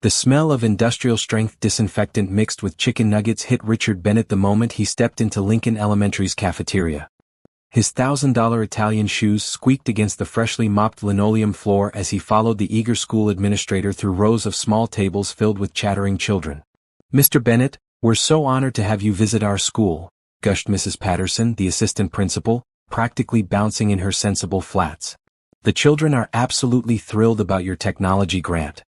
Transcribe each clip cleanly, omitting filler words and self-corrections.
The smell of industrial-strength disinfectant mixed with chicken nuggets hit Richard Bennett the moment he stepped into Lincoln Elementary's cafeteria. His $1,000 Italian shoes squeaked against the freshly mopped linoleum floor as he followed the eager school administrator through rows of small tables filled with chattering children. "Mr. Bennett, we're so honored to have you visit our school," gushed Mrs. Patterson, the assistant principal, practically bouncing in her sensible flats. "The children are absolutely thrilled about your technology grant."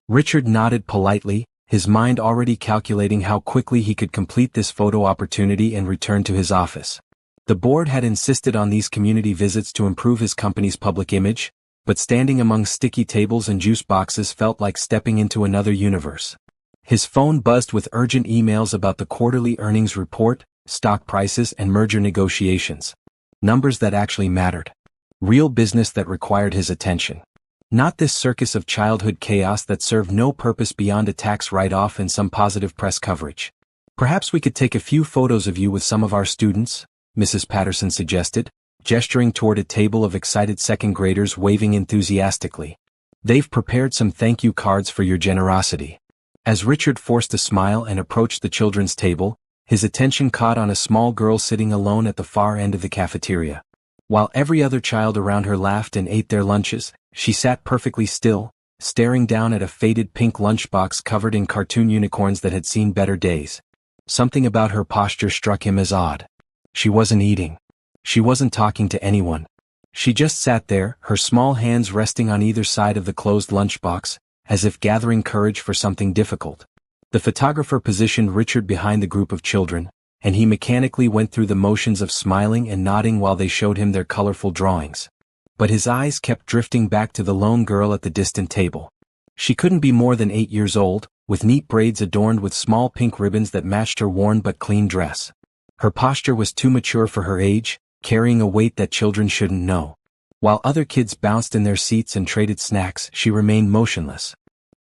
Richard nodded politely, his mind already calculating how quickly he could complete this photo opportunity and return to his office. The board had insisted on these community visits to improve his company's public image, but standing among sticky tables and juice boxes felt like stepping into another universe. His phone buzzed with urgent emails about the quarterly earnings report, stock prices, and merger negotiations. Numbers that actually mattered. Real business that required his attention. Not this circus of childhood chaos that served no purpose beyond a tax write-off and some positive press coverage. "Perhaps we could take a few photos of you with some of our students," Mrs. Patterson suggested, gesturing toward a table of excited second graders waving enthusiastically. "They've prepared some thank you cards for your generosity." As Richard forced a smile and approached the children's table, his attention caught on a small girl sitting alone at the far end of the cafeteria. While every other child around her laughed and ate their lunches, she sat perfectly still, staring down at a faded pink lunchbox covered in cartoon unicorns that had seen better days. Something about her posture struck him as odd. She wasn't eating. She wasn't talking to anyone. She just sat there, her small hands resting on either side of the closed lunchbox, as if gathering courage for something difficult. The photographer positioned Richard behind the group of children, and he mechanically went through the motions of smiling and nodding while they showed him their colorful drawings. But his eyes kept drifting back to the lone girl at the distant table. She couldn't be more than 8 years old, with neat braids adorned with small pink ribbons that matched her worn but clean dress. Her posture was too mature for her age, carrying a weight that children shouldn't know. While other kids bounced in their seats and traded snacks, she remained motionless.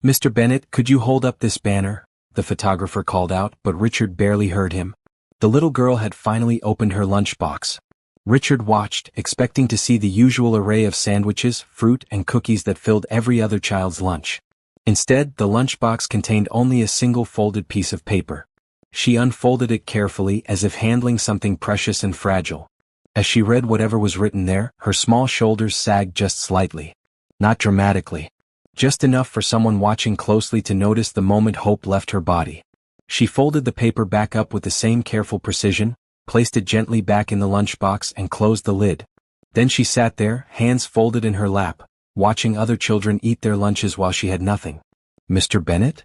"Mr. Bennett, could you hold up this banner?" the photographer called out, but Richard barely heard him. The little girl had finally opened her lunchbox. Richard watched, expecting to see the usual array of sandwiches, fruit, and cookies that filled every other child's lunch. Instead, the lunchbox contained only a single folded piece of paper. She unfolded it carefully as if handling something precious and fragile. As she read whatever was written there, her small shoulders sagged just slightly. Not dramatically. Just enough for someone watching closely to notice the moment hope left her body. She folded the paper back up with the same careful precision, placed it gently back in the lunchbox and closed the lid. Then she sat there, hands folded in her lap, watching other children eat their lunches while she had nothing. "Mr. Bennett?"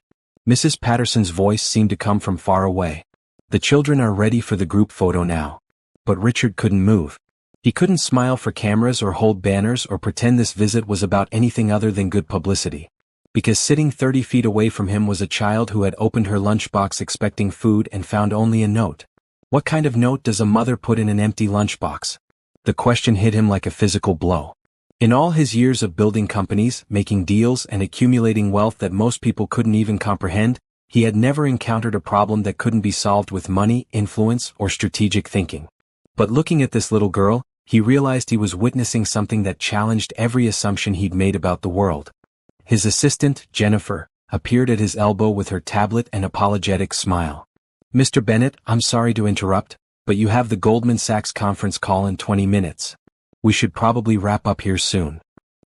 Mrs. Patterson's voice seemed to come from far away. "The children are ready for the group photo now." But Richard couldn't move. He couldn't smile for cameras or hold banners or pretend this visit was about anything other than good publicity. Because sitting 30 feet away from him was a child who had opened her lunchbox expecting food and found only a note. What kind of note does a mother put in an empty lunchbox? The question hit him like a physical blow. In all his years of building companies, making deals, and accumulating wealth that most people couldn't even comprehend, he had never encountered a problem that couldn't be solved with money, influence, or strategic thinking. But looking at this little girl, he realized he was witnessing something that challenged every assumption he'd made about the world. His assistant, Jennifer, appeared at his elbow with her tablet and apologetic smile. "Mr. Bennett, I'm sorry to interrupt, but you have the Goldman Sachs conference call in 20 minutes. We should probably wrap up here soon."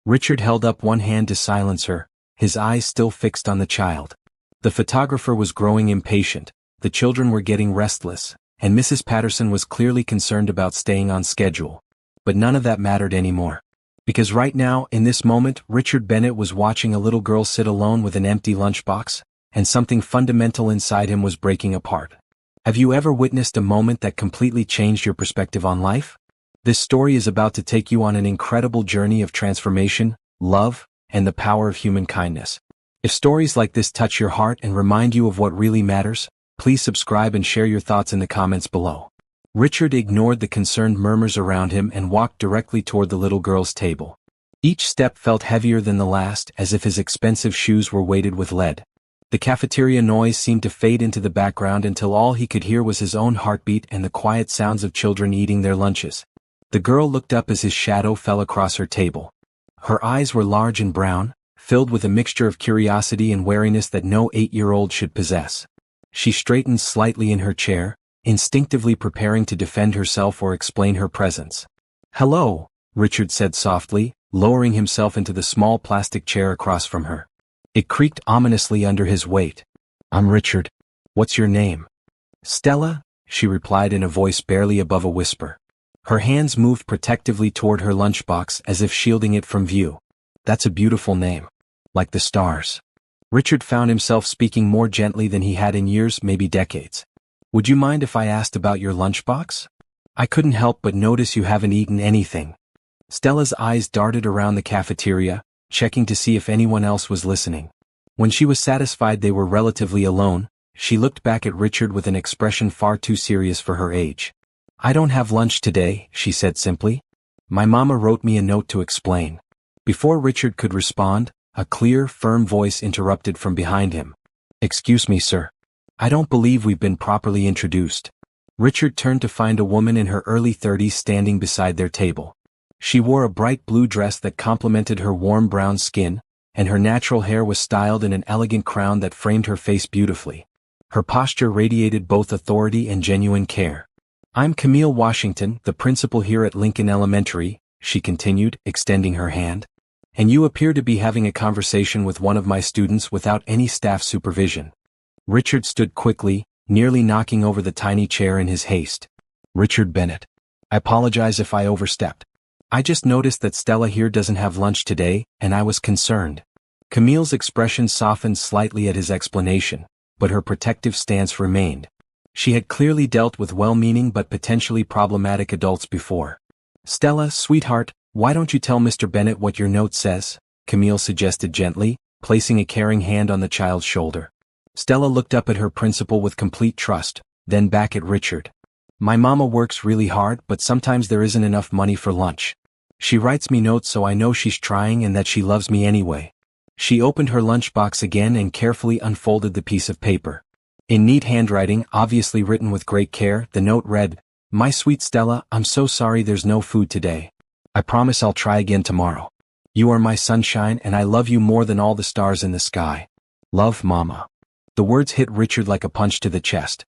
Richard held up one hand to silence her, his eyes still fixed on the child. The photographer was growing impatient, the children were getting restless, and Mrs. Patterson was clearly concerned about staying on schedule. But none of that mattered anymore. Because right now, in this moment, Richard Bennett was watching a little girl sit alone with an empty lunchbox, and something fundamental inside him was breaking apart. Have you ever witnessed a moment that completely changed your perspective on life? This story is about to take you on an incredible journey of transformation, love, and the power of human kindness. If stories like this touch your heart and remind you of what really matters, please subscribe and share your thoughts in the comments below. Richard ignored the concerned murmurs around him and walked directly toward the little girl's table. Each step felt heavier than the last, as if his expensive shoes were weighted with lead. The cafeteria noise seemed to fade into the background until all he could hear was his own heartbeat and the quiet sounds of children eating their lunches. The girl looked up as his shadow fell across her table. Her eyes were large and brown, filled with a mixture of curiosity and wariness that no 8-year-old should possess. She straightened slightly in her chair, instinctively preparing to defend herself or explain her presence. "Hello," Richard said softly, lowering himself into the small plastic chair across from her. It creaked ominously under his weight. "I'm Richard. What's your name?" "Stella," she replied in a voice barely above a whisper. Her hands moved protectively toward her lunchbox as if shielding it from view. "That's a beautiful name. Like the stars." Richard found himself speaking more gently than he had in years, maybe decades. "Would you mind if I asked about your lunchbox? I couldn't help but notice you haven't eaten anything." Stella's eyes darted around the cafeteria, checking to see if anyone else was listening. When she was satisfied they were relatively alone, she looked back at Richard with an expression far too serious for her age. "I don't have lunch today," she said simply. "My mama wrote me a note to explain." Before Richard could respond, a clear, firm voice interrupted from behind him. "Excuse me, sir. I don't believe we've been properly introduced." Richard turned to find a woman in her early 30s standing beside their table. She wore a bright blue dress that complemented her warm brown skin, and her natural hair was styled in an elegant crown that framed her face beautifully. Her posture radiated both authority and genuine care. "I'm Camille Washington, the principal here at Lincoln Elementary," she continued, extending her hand. "And you appear to be having a conversation with one of my students without any staff supervision." Richard stood quickly, nearly knocking over the tiny chair in his haste. "Richard Bennett. I apologize if I overstepped. I just noticed that Stella here doesn't have lunch today, and I was concerned." Camille's expression softened slightly at his explanation, but her protective stance remained. She had clearly dealt with well-meaning but potentially problematic adults before. "Stella, sweetheart, why don't you tell Mr. Bennett what your note says?" Camille suggested gently, placing a caring hand on the child's shoulder. Stella looked up at her principal with complete trust, then back at Richard. "My mama works really hard, but sometimes there isn't enough money for lunch. She writes me notes so I know she's trying and that she loves me anyway." She opened her lunchbox again and carefully unfolded the piece of paper. In neat handwriting, obviously written with great care, the note read, "My sweet Stella, I'm so sorry there's no food today. I promise I'll try again tomorrow. You are my sunshine and I love you more than all the stars in the sky. Love, Mama." The words hit Richard like a punch to the chest.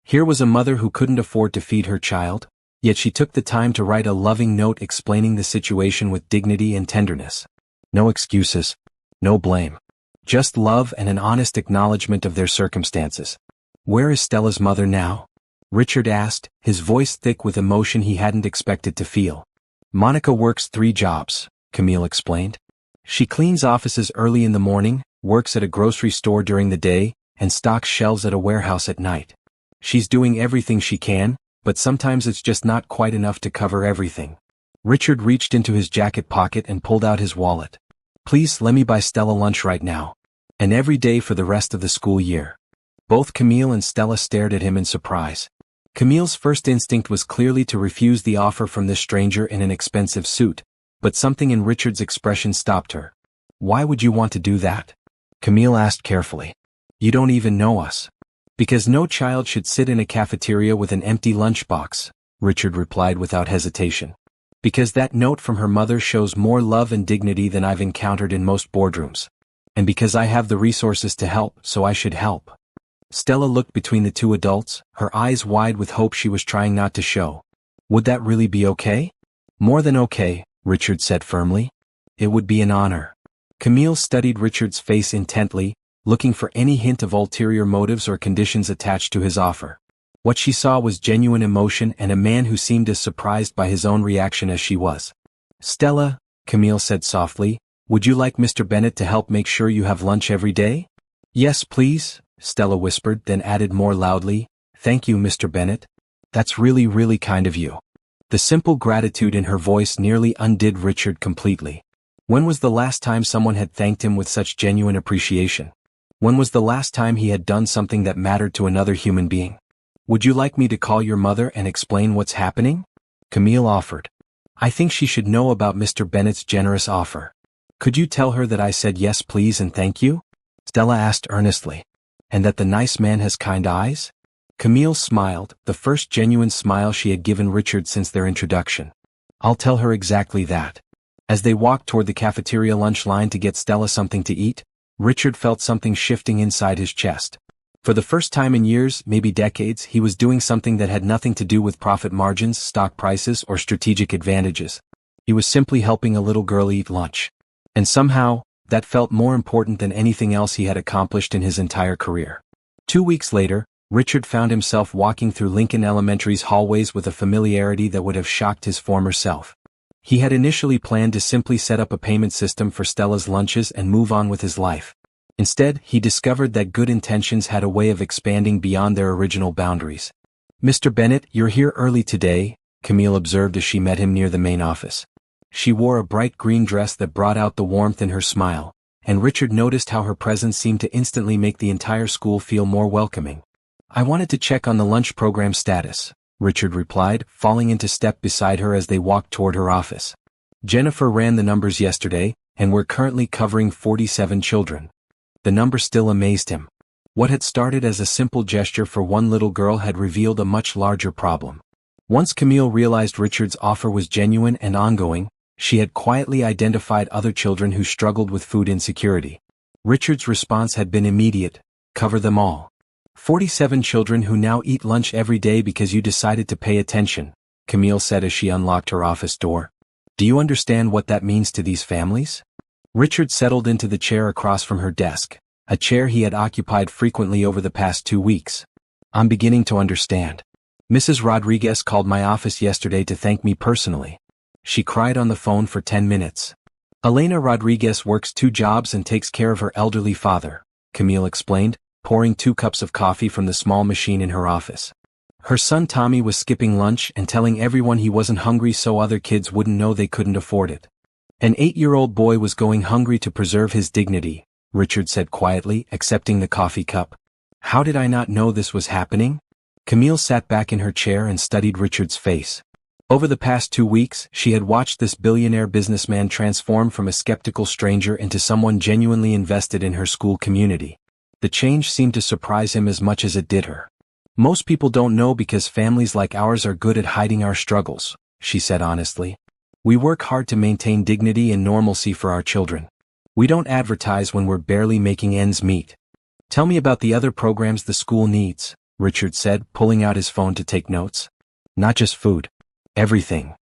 Here was a mother who couldn't afford to feed her child, yet she took the time to write a loving note explaining the situation with dignity and tenderness. No excuses. No blame. Just love and an honest acknowledgement of their circumstances. "Where is Stella's mother now?" Richard asked, his voice thick with emotion he hadn't expected to feel. "Monica works 3 jobs, Camille explained. She cleans offices early in the morning, works at a grocery store during the day, and stocks shelves at a warehouse at night. She's doing everything she can, but sometimes it's just not quite enough to cover everything." Richard reached into his jacket pocket and pulled out his wallet. "Please let me buy Stella lunch right now. And every day for the rest of the school year." Both Camille and Stella stared at him in surprise. Camille's first instinct was clearly to refuse the offer from this stranger in an expensive suit, but something in Richard's expression stopped her. "Why would you want to do that?" Camille asked carefully. "You don't even know us." "Because no child should sit in a cafeteria with an empty lunchbox," Richard replied without hesitation. "Because that note from her mother shows more love and dignity than I've encountered in most boardrooms. And because I have the resources to help, so I should help." Stella looked between the two adults, her eyes wide with hope she was trying not to show. "Would that really be okay?" "More than okay," Richard said firmly. "It would be an honor." Camille studied Richard's face intently, looking for any hint of ulterior motives or conditions attached to his offer. What she saw was genuine emotion and a man who seemed as surprised by his own reaction as she was. "Stella," Camille said softly, "would you like Mr. Bennett to help make sure you have lunch every day?" "Yes, please," Stella whispered, then added more loudly, "Thank you, Mr. Bennett. That's really, really kind of you." The simple gratitude in her voice nearly undid Richard completely. When was the last time someone had thanked him with such genuine appreciation? When was the last time he had done something that mattered to another human being? "Would you like me to call your mother and explain what's happening?" Camille offered. "I think she should know about Mr. Bennett's generous offer. Could you tell her that I said yes please and thank you?" Stella asked earnestly. "And that the nice man has kind eyes?" Camille smiled, the first genuine smile she had given Richard since their introduction. "I'll tell her exactly that." As they walked toward the cafeteria lunch line to get Stella something to eat, Richard felt something shifting inside his chest. For the first time in years, maybe decades, he was doing something that had nothing to do with profit margins, stock prices, or strategic advantages. He was simply helping a little girl eat lunch. And somehow, that felt more important than anything else he had accomplished in his entire career. 2 weeks later, Richard found himself walking through Lincoln Elementary's hallways with a familiarity that would have shocked his former self. He had initially planned to simply set up a payment system for Stella's lunches and move on with his life. Instead, he discovered that good intentions had a way of expanding beyond their original boundaries. "Mr. Bennett, you're here early today," Camille observed as she met him near the main office. She wore a bright green dress that brought out the warmth in her smile, and Richard noticed how her presence seemed to instantly make the entire school feel more welcoming. "I wanted to check on the lunch program status," Richard replied, falling into step beside her as they walked toward her office. "Jennifer ran the numbers yesterday, and we're currently covering 47 children." The number still amazed him. What had started as a simple gesture for one little girl had revealed a much larger problem. Once Camille realized Richard's offer was genuine and ongoing, she had quietly identified other children who struggled with food insecurity. Richard's response had been immediate: cover them all. 47 children who now eat lunch every day because you decided to pay attention, Camille said as she unlocked her office door. "Do you understand what that means to these families?" Richard settled into the chair across from her desk, a chair he had occupied frequently over the past 2 weeks. "I'm beginning to understand. Mrs. Rodriguez called my office yesterday to thank me personally. She cried on the phone for 10 minutes. Elena Rodriguez works 2 jobs and takes care of her elderly father," Camille explained, pouring 2 cups of coffee from the small machine in her office. "Her son Tommy was skipping lunch and telling everyone he wasn't hungry so other kids wouldn't know they couldn't afford it. An 8-year-old boy was going hungry to preserve his dignity," Richard said quietly, accepting the coffee cup. "How did I not know this was happening?" Camille sat back in her chair and studied Richard's face. Over the past 2 weeks, she had watched this billionaire businessman transform from a skeptical stranger into someone genuinely invested in her school community. The change seemed to surprise him as much as it did her. "Most people don't know because families like ours are good at hiding our struggles," she said honestly. "We work hard to maintain dignity and normalcy for our children. We don't advertise when we're barely making ends meet." "Tell me about the other programs the school needs," Richard said, pulling out his phone to take notes. "Not just food. Everything."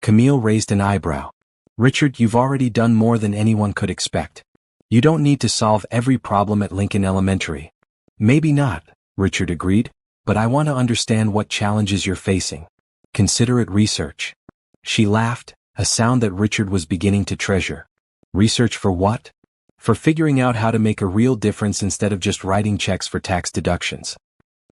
Camille raised an eyebrow. "Richard, you've already done more than anyone could expect. You don't need to solve every problem at Lincoln Elementary." "Maybe not," Richard agreed, "but I want to understand what challenges you're facing. Consider it research." She laughed, a sound that Richard was beginning to treasure. "Research for what?" "For figuring out how to make a real difference instead of just writing checks for tax deductions."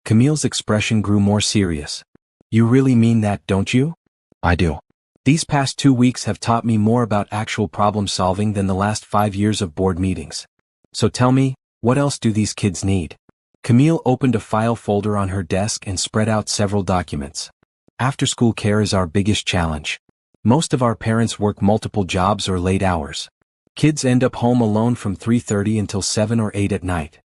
Camille's expression grew more serious. "You really mean that, don't you?" "I do. These past 2 weeks have taught me more about actual problem solving than the last 5 years of board meetings. So tell me, what else do these kids need?" Camille opened a file folder on her desk and spread out several documents. "After-school care is our biggest challenge. Most of our parents work multiple jobs or late hours. Kids end up home alone from 3:30 until 7 or 8 at night.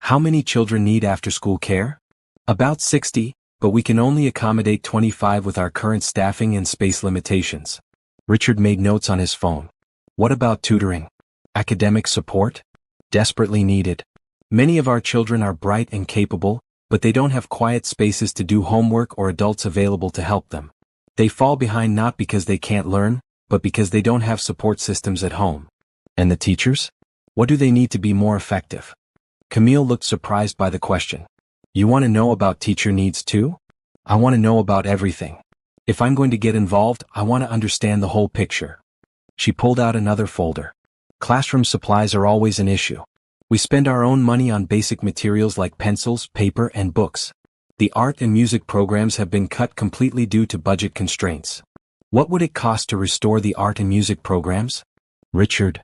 How many children need after-school care? About 60, but we can only accommodate 25 with our current staffing and space limitations." Richard made notes on his phone. "What about tutoring? Academic support? Desperately needed. Many of our children are bright and capable, but they don't have quiet spaces to do homework or adults available to help them. They fall behind not because they can't learn, but because they don't have support systems at home." "And the teachers? What do they need to be more effective?" Camille looked surprised by the question. "You want to know about teacher needs too? I want to know about everything. If I'm going to get involved, I want to understand the whole picture." She pulled out another folder. "Classroom supplies are always an issue. We spend our own money on basic materials like pencils, paper, and books. The art and music programs have been cut completely due to budget constraints. What would it cost to restore the art and music programs?" "Richard."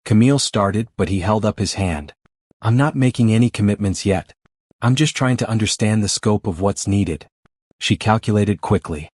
Camille started, but he held up his hand. "I'm not making any commitments yet. I'm just trying to understand the scope of what's needed." She calculated quickly.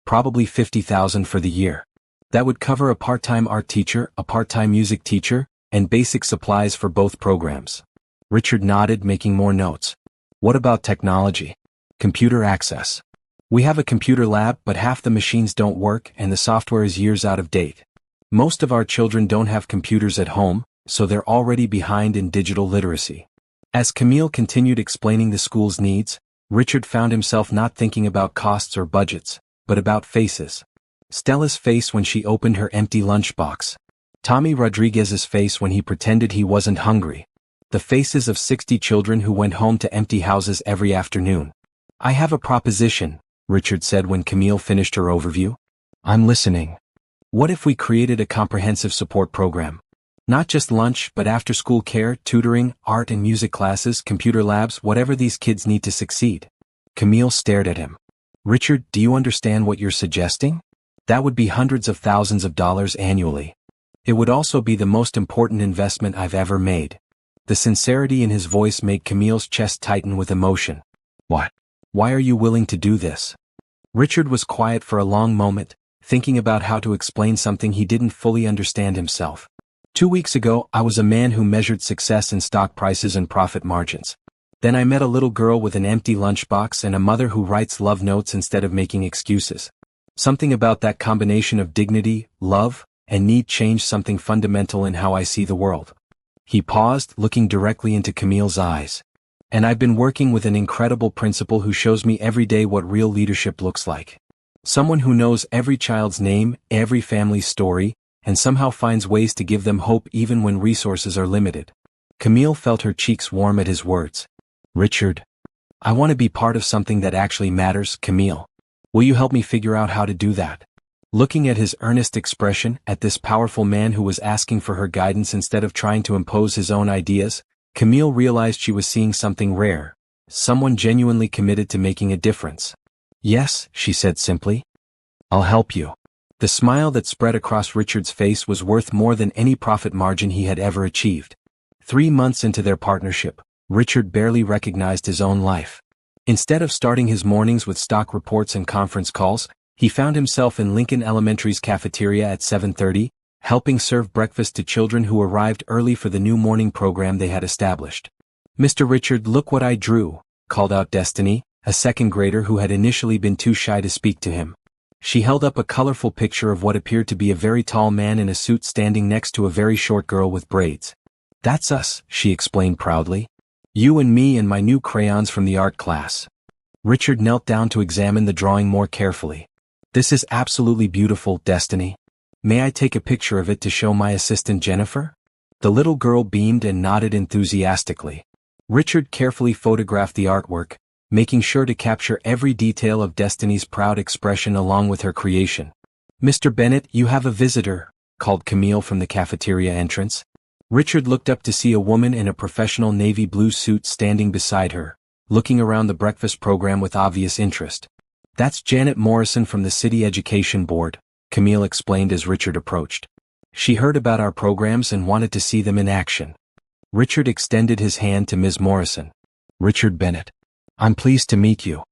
"Probably 50,000 for the year. That would cover a part-time art teacher, a part-time music teacher, and basic supplies for both programs." Richard nodded, making more notes. "What about technology? Computer access? We have a computer lab, but half the machines don't work and the software is years out of date. Most of our children don't have computers at home, so they're already behind in digital literacy. As Camille continued explaining the school's needs, Richard found himself not thinking about costs or budgets, but about faces. Stella's face when she opened her empty lunchbox. Tommy Rodriguez's face when he pretended he wasn't hungry. The faces of 60 children who went home to empty houses every afternoon. "I have a proposition," Richard said when Camille finished her overview. "I'm listening." "What if we created a comprehensive support program? Not just lunch, but after-school care, tutoring, art and music classes, computer labs, whatever these kids need to succeed." Camille stared at him. "Richard, do you understand what you're suggesting? That would be hundreds of thousands of dollars annually. It would also be the most important investment I've ever made." The sincerity in his voice made Camille's chest tighten with emotion. "What? Why are you willing to do this?" Richard was quiet for a long moment, thinking about how to explain something he didn't fully understand himself. 2 weeks ago, I was a man who measured success in stock prices and profit margins. Then I met a little girl with an empty lunchbox and a mother who writes love notes instead of making excuses. Something about that combination of dignity, love, and need changed something fundamental in how I see the world. He paused, looking directly into Camille's eyes. "And I've been working with an incredible principal who shows me every day what real leadership looks like. Someone who knows every child's name, every family's story, and somehow finds ways to give them hope even when resources are limited." Camille felt her cheeks warm at his words. "Richard, I want to be part of something that actually matters, Camille. Will you help me figure out how to do that?" Looking at his earnest expression, at this powerful man who was asking for her guidance instead of trying to impose his own ideas, Camille realized she was seeing something rare, someone genuinely committed to making a difference. "Yes," she said simply. "I'll help you." The smile that spread across Richard's face was worth more than any profit margin he had ever achieved. 3 months into their partnership, Richard barely recognized his own life. Instead of starting his mornings with stock reports and conference calls, he found himself in Lincoln Elementary's cafeteria at 7:30, helping serve breakfast to children who arrived early for the new morning program they had established. "Mr. Richard, look what I drew," called out Destiny, a second grader who had initially been too shy to speak to him. She held up a colorful picture of what appeared to be a very tall man in a suit standing next to a very short girl with braids. "That's us," she explained proudly. "You and me and my new crayons from the art class." Richard knelt down to examine the drawing more carefully. "This is absolutely beautiful, Destiny. May I take a picture of it to show my assistant Jennifer?" The little girl beamed and nodded enthusiastically. Richard carefully photographed the artwork, making sure to capture every detail of Destiny's proud expression along with her creation. "Mr. Bennett, you have a visitor," called Camille from the cafeteria entrance. Richard looked up to see a woman in a professional navy blue suit standing beside her, looking around the breakfast program with obvious interest. "That's Janet Morrison from the City Education Board," Camille explained as Richard approached. "She heard about our programs and wanted to see them in action." Richard extended his hand to Ms. Morrison. "Richard Bennett. I'm pleased to meet you."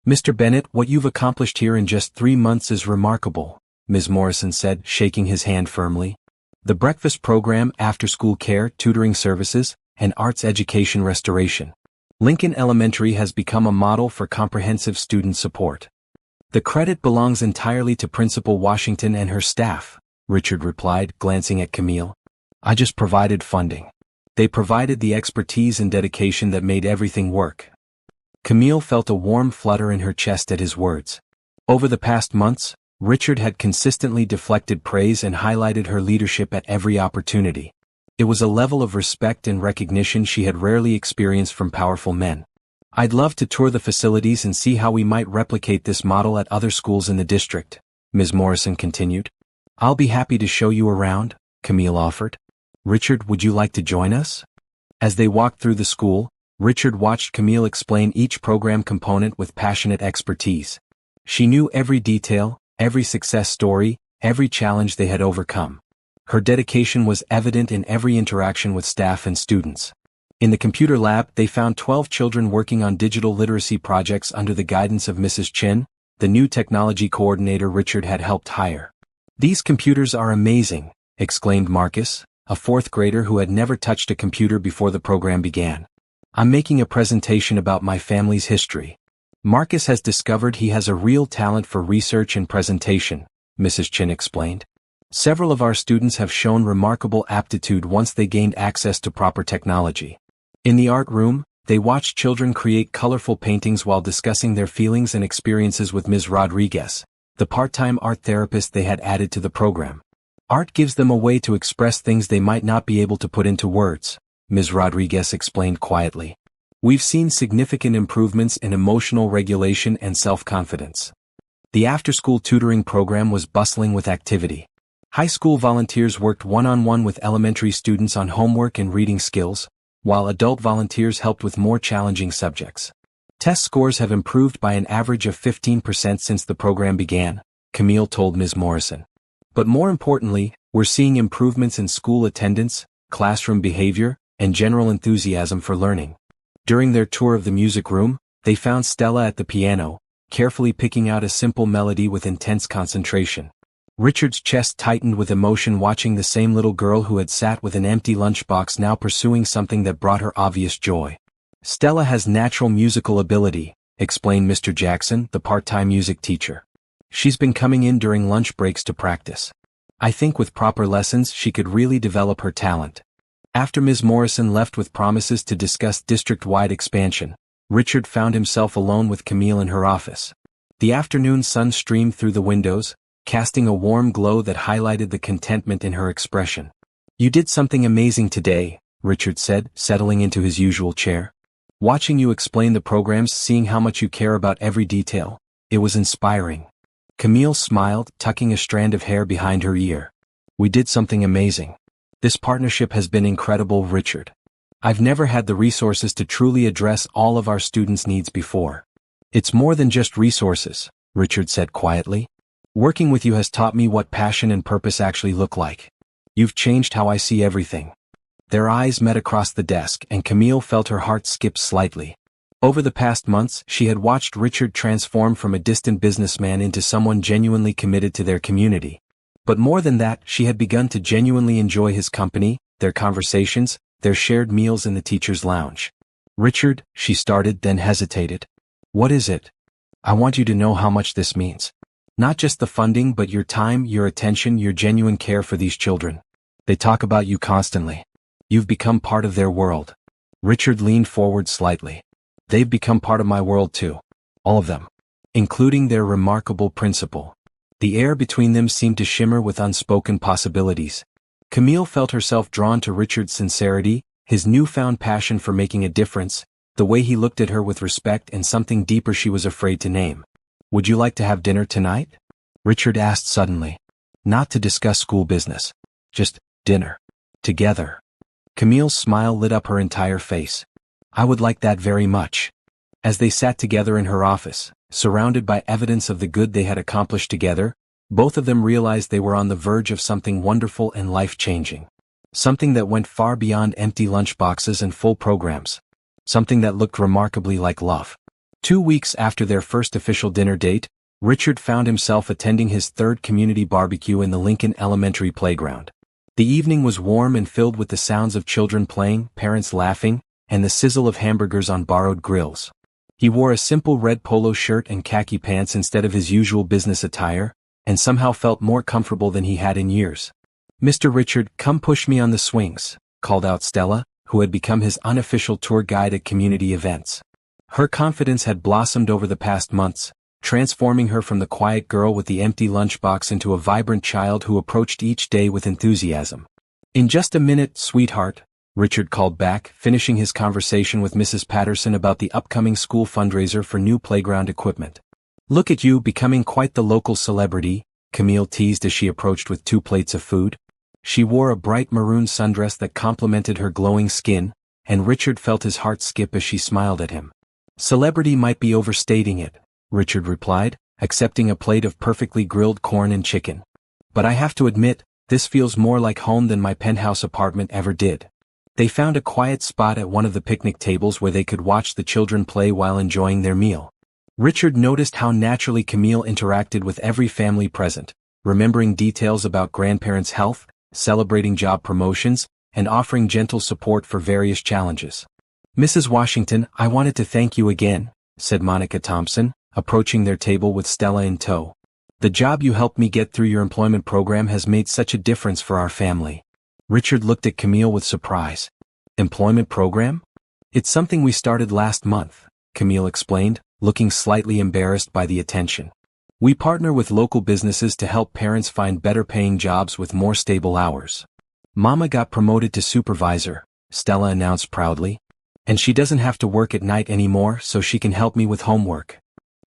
"Mr. Bennett, what you've accomplished here in just 3 months is remarkable," Ms. Morrison said, shaking his hand firmly. "The breakfast program, after-school care, tutoring services, and arts education restoration. Lincoln Elementary has become a model for comprehensive student support." "The credit belongs entirely to Principal Washington and her staff," Richard replied, glancing at Camille. "I just provided funding. They provided the expertise and dedication that made everything work." Camille felt a warm flutter in her chest at his words. Over the past months, Richard had consistently deflected praise and highlighted her leadership at every opportunity. It was a level of respect and recognition she had rarely experienced from powerful men. "I'd love to tour the facilities and see how we might replicate this model at other schools in the district," Ms. Morrison continued. "I'll be happy to show you around," Camille offered. "Richard, would you like to join us?" As they walked through the school, Richard watched Camille explain each program component with passionate expertise. She knew every detail, every success story, every challenge they had overcome. Her dedication was evident in every interaction with staff and students. In the computer lab, they found 12 children working on digital literacy projects under the guidance of Mrs. Chin, the new technology coordinator Richard had helped hire. "These computers are amazing," exclaimed Marcus, a 4th grader who had never touched a computer before the program began. "I'm making a presentation about my family's history." Marcus has discovered he has a real talent for research and presentation, Mrs. Chin explained. Several of our students have shown remarkable aptitude once they gained access to proper technology. In the art room, they watched children create colorful paintings while discussing their feelings and experiences with Ms. Rodriguez, the part-time art therapist they had added to the program. Art gives them a way to express things they might not be able to put into words, Ms. Rodriguez explained quietly. We've seen significant improvements in emotional regulation and self-confidence. The after-school tutoring program was bustling with activity. High school volunteers worked one-on-one with elementary students on homework and reading skills, while adult volunteers helped with more challenging subjects. Test scores have improved by an average of 15% since the program began, Camille told Ms. Morrison. But more importantly, we're seeing improvements in school attendance, classroom behavior, and general enthusiasm for learning. During their tour of the music room, they found Stella at the piano, carefully picking out a simple melody with intense concentration. Richard's chest tightened with emotion watching the same little girl who had sat with an empty lunchbox now pursuing something that brought her obvious joy. Stella has natural musical ability, explained Mr. Jackson, the part-time music teacher. She's been coming in during lunch breaks to practice. I think with proper lessons she could really develop her talent. After Ms. Morrison left with promises to discuss district-wide expansion, Richard found himself alone with Camille in her office. The afternoon sun streamed through the windows, casting a warm glow that highlighted the contentment in her expression. You did something amazing today, Richard said, settling into his usual chair. Watching you explain the programs, seeing how much you care about every detail, it was inspiring. Camille smiled, tucking a strand of hair behind her ear. We did something amazing. This partnership has been incredible, Richard. I've never had the resources to truly address all of our students' needs before. It's more than just resources, Richard said quietly. Working with you has taught me what passion and purpose actually look like. You've changed how I see everything. Their eyes met across the desk and Camille felt her heart skip slightly. Over the past months, she had watched Richard transform from a distant businessman into someone genuinely committed to their community. But more than that, she had begun to genuinely enjoy his company, their conversations, their shared meals in the teacher's lounge. Richard, she started, then hesitated. What is it? I want you to know how much this means. Not just the funding, but your time, your attention, your genuine care for these children. They talk about you constantly. You've become part of their world. Richard leaned forward slightly. They've become part of my world too. All of them. Including their remarkable principal. The air between them seemed to shimmer with unspoken possibilities. Camille felt herself drawn to Richard's sincerity, his newfound passion for making a difference, the way he looked at her with respect and something deeper she was afraid to name. Would you like to have dinner tonight? Richard asked suddenly. Not to discuss school business. Just dinner. Together. Camille's smile lit up her entire face. I would like that very much. As they sat together in her office, surrounded by evidence of the good they had accomplished together, both of them realized they were on the verge of something wonderful and life-changing. Something that went far beyond empty lunchboxes and full programs. Something that looked remarkably like love. 2 weeks after their first official dinner date, Richard found himself attending his third community barbecue in the Lincoln Elementary playground. The evening was warm and filled with the sounds of children playing, parents laughing, and the sizzle of hamburgers on borrowed grills. He wore a simple red polo shirt and khaki pants instead of his usual business attire, and somehow felt more comfortable than he had in years. Mr. Richard, come push me on the swings, called out Stella, who had become his unofficial tour guide at community events. Her confidence had blossomed over the past months, transforming her from the quiet girl with the empty lunchbox into a vibrant child who approached each day with enthusiasm. In just a minute, sweetheart, Richard called back, finishing his conversation with Mrs. Patterson about the upcoming school fundraiser for new playground equipment. Look at you becoming quite the local celebrity, Camille teased as she approached with 2 plates of food. She wore a bright maroon sundress that complemented her glowing skin, and Richard felt his heart skip as she smiled at him. Celebrity might be overstating it, Richard replied, accepting a plate of perfectly grilled corn and chicken. But I have to admit, this feels more like home than my penthouse apartment ever did. They found a quiet spot at one of the picnic tables where they could watch the children play while enjoying their meal. Richard noticed how naturally Camille interacted with every family present, remembering details about grandparents' health, celebrating job promotions, and offering gentle support for various challenges. Mrs. Washington, I wanted to thank you again, said Monica Thompson, approaching their table with Stella in tow. The job you helped me get through your employment program has made such a difference for our family. Richard looked at Camille with surprise. Employment program? It's something we started last month, Camille explained, looking slightly embarrassed by the attention. We partner with local businesses to help parents find better-paying jobs with more stable hours. Mama got promoted to supervisor, Stella announced proudly. And she doesn't have to work at night anymore, so she can help me with homework.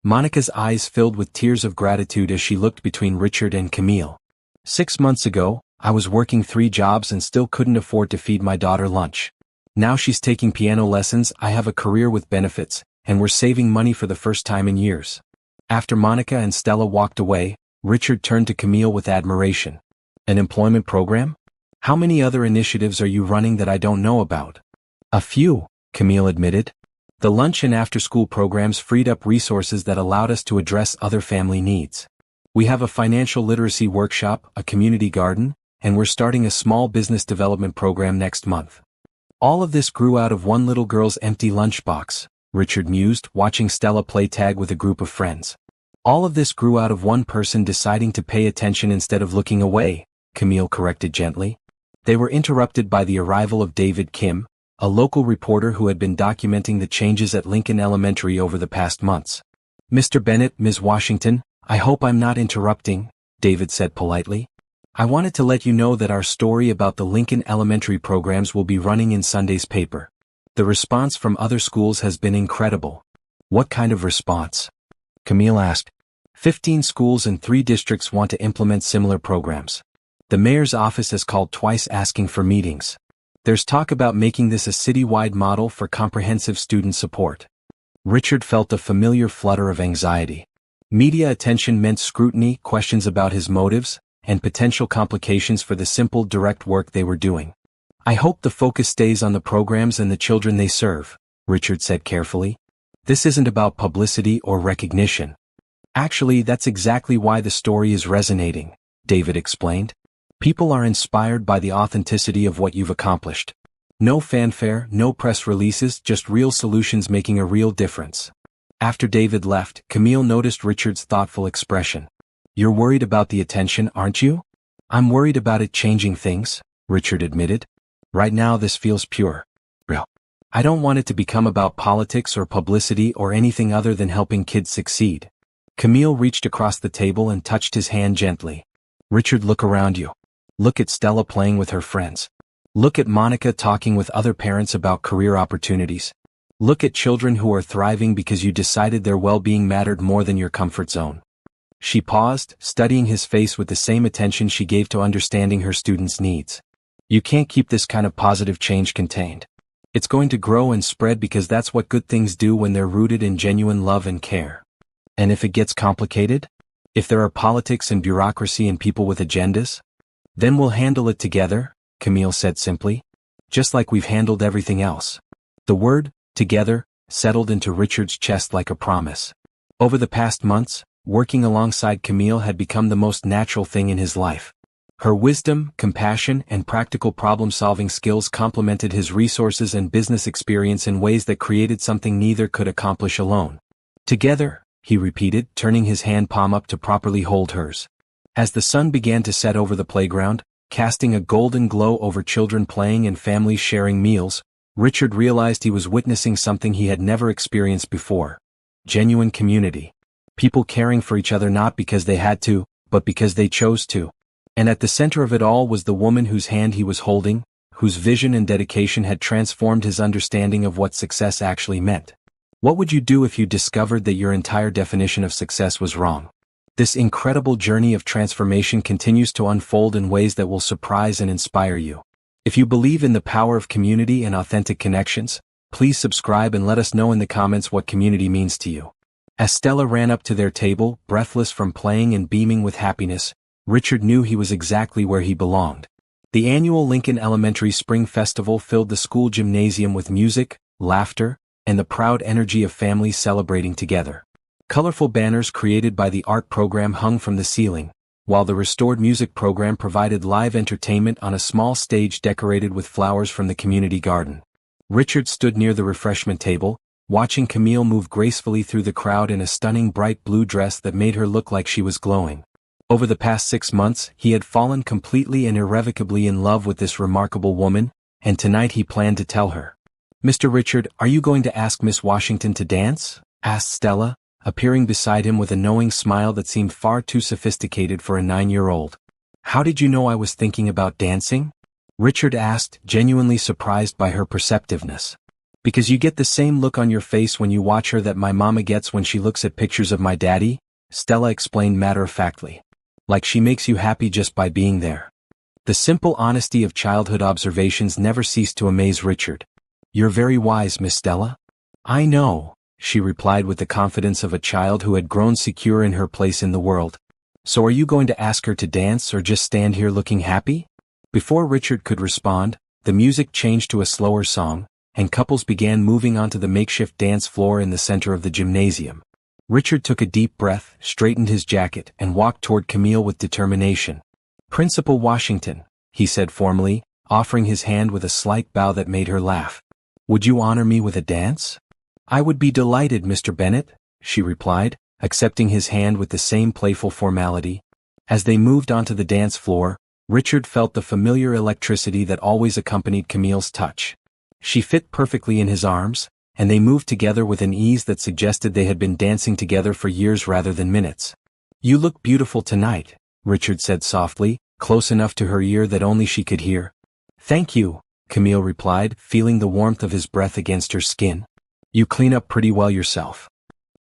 Monica's eyes filled with tears of gratitude as she looked between Richard and Camille. 6 months ago, I was working 3 jobs and still couldn't afford to feed my daughter lunch. Now she's taking piano lessons, I have a career with benefits, and we're saving money for the first time in years. After Monica and Stella walked away, Richard turned to Camille with admiration. An employment program? How many other initiatives are you running that I don't know about? A few, Camille admitted. The lunch and after-school programs freed up resources that allowed us to address other family needs. We have a financial literacy workshop, a community garden, and we're starting a small business development program next month. All of this grew out of one little girl's empty lunchbox, Richard mused, watching Stella play tag with a group of friends. All of this grew out of one person deciding to pay attention instead of looking away, Camille corrected gently. They were interrupted by the arrival of David Kim, a local reporter who had been documenting the changes at Lincoln Elementary over the past months. Mr. Bennett, Ms. Washington, I hope I'm not interrupting, David said politely. I wanted to let you know that our story about the Lincoln Elementary programs will be running in Sunday's paper. The response from other schools has been incredible. What kind of response? Camille asked. 15 schools and 3 districts want to implement similar programs. The mayor's office has called twice asking for meetings. There's talk about making this a citywide model for comprehensive student support. Richard felt a familiar flutter of anxiety. Media attention meant scrutiny, questions about his motives, and potential complications for the simple, direct work they were doing. I hope the focus stays on the programs and the children they serve, Richard said carefully. This isn't about publicity or recognition. Actually, that's exactly why the story is resonating, David explained. People are inspired by the authenticity of what you've accomplished. No fanfare, no press releases, just real solutions making a real difference. After David left, Camille noticed Richard's thoughtful expression. You're worried about the attention, aren't you? I'm worried about it changing things, Richard admitted. Right now this feels pure. Real. I don't want it to become about politics or publicity or anything other than helping kids succeed. Camille reached across the table and touched his hand gently. Richard, look around you. Look at Stella playing with her friends. Look at Monica talking with other parents about career opportunities. Look at children who are thriving because you decided their well-being mattered more than your comfort zone. She paused, studying his face with the same attention she gave to understanding her students' needs. You can't keep this kind of positive change contained. It's going to grow and spread because that's what good things do when they're rooted in genuine love and care. And if it gets complicated? If there are politics and bureaucracy and people with agendas? Then we'll handle it together, Camille said simply. Just like we've handled everything else. The word, together, settled into Richard's chest like a promise. Over the past months, working alongside Camille had become the most natural thing in his life. Her wisdom, compassion, and practical problem-solving skills complemented his resources and business experience in ways that created something neither could accomplish alone. Together, he repeated, turning his hand palm up to properly hold hers. As the sun began to set over the playground, casting a golden glow over children playing and families sharing meals, Richard realized he was witnessing something he had never experienced before. Genuine community. People caring for each other not because they had to, but because they chose to. And at the center of it all was the woman whose hand he was holding, whose vision and dedication had transformed his understanding of what success actually meant. What would you do if you discovered that your entire definition of success was wrong? This incredible journey of transformation continues to unfold in ways that will surprise and inspire you. If you believe in the power of community and authentic connections, please subscribe and let us know in the comments what community means to you. As Stella ran up to their table, breathless from playing and beaming with happiness, Richard knew he was exactly where he belonged. The annual Lincoln Elementary Spring Festival filled the school gymnasium with music, laughter, and the proud energy of families celebrating together. Colorful banners created by the art program hung from the ceiling, while the restored music program provided live entertainment on a small stage decorated with flowers from the community garden. Richard stood near the refreshment table, watching Camille move gracefully through the crowd in a stunning bright blue dress that made her look like she was glowing. Over the past 6 months, he had fallen completely and irrevocably in love with this remarkable woman, and tonight he planned to tell her. "Mr. Richard, are you going to ask Miss Washington to dance?" asked Stella, appearing beside him with a knowing smile that seemed far too sophisticated for a 9-year-old. "How did you know I was thinking about dancing?" Richard asked, genuinely surprised by her perceptiveness. "Because you get the same look on your face when you watch her that my mama gets when she looks at pictures of my daddy," Stella explained matter-of-factly. "Like she makes you happy just by being there." The simple honesty of childhood observations never ceased to amaze Richard. "You're very wise, Miss Stella." "I know," she replied with the confidence of a child who had grown secure in her place in the world. "So are you going to ask her to dance or just stand here looking happy?" Before Richard could respond, the music changed to a slower song, and couples began moving onto the makeshift dance floor in the center of the gymnasium. Richard took a deep breath, straightened his jacket, and walked toward Camille with determination. "Principal Washington," he said formally, offering his hand with a slight bow that made her laugh. "Would you honor me with a dance?" "I would be delighted, Mr. Bennett," she replied, accepting his hand with the same playful formality. As they moved onto the dance floor, Richard felt the familiar electricity that always accompanied Camille's touch. She fit perfectly in his arms, and they moved together with an ease that suggested they had been dancing together for years rather than minutes. "You look beautiful tonight," Richard said softly, close enough to her ear that only she could hear. "Thank you," Camille replied, feeling the warmth of his breath against her skin. "You clean up pretty well yourself."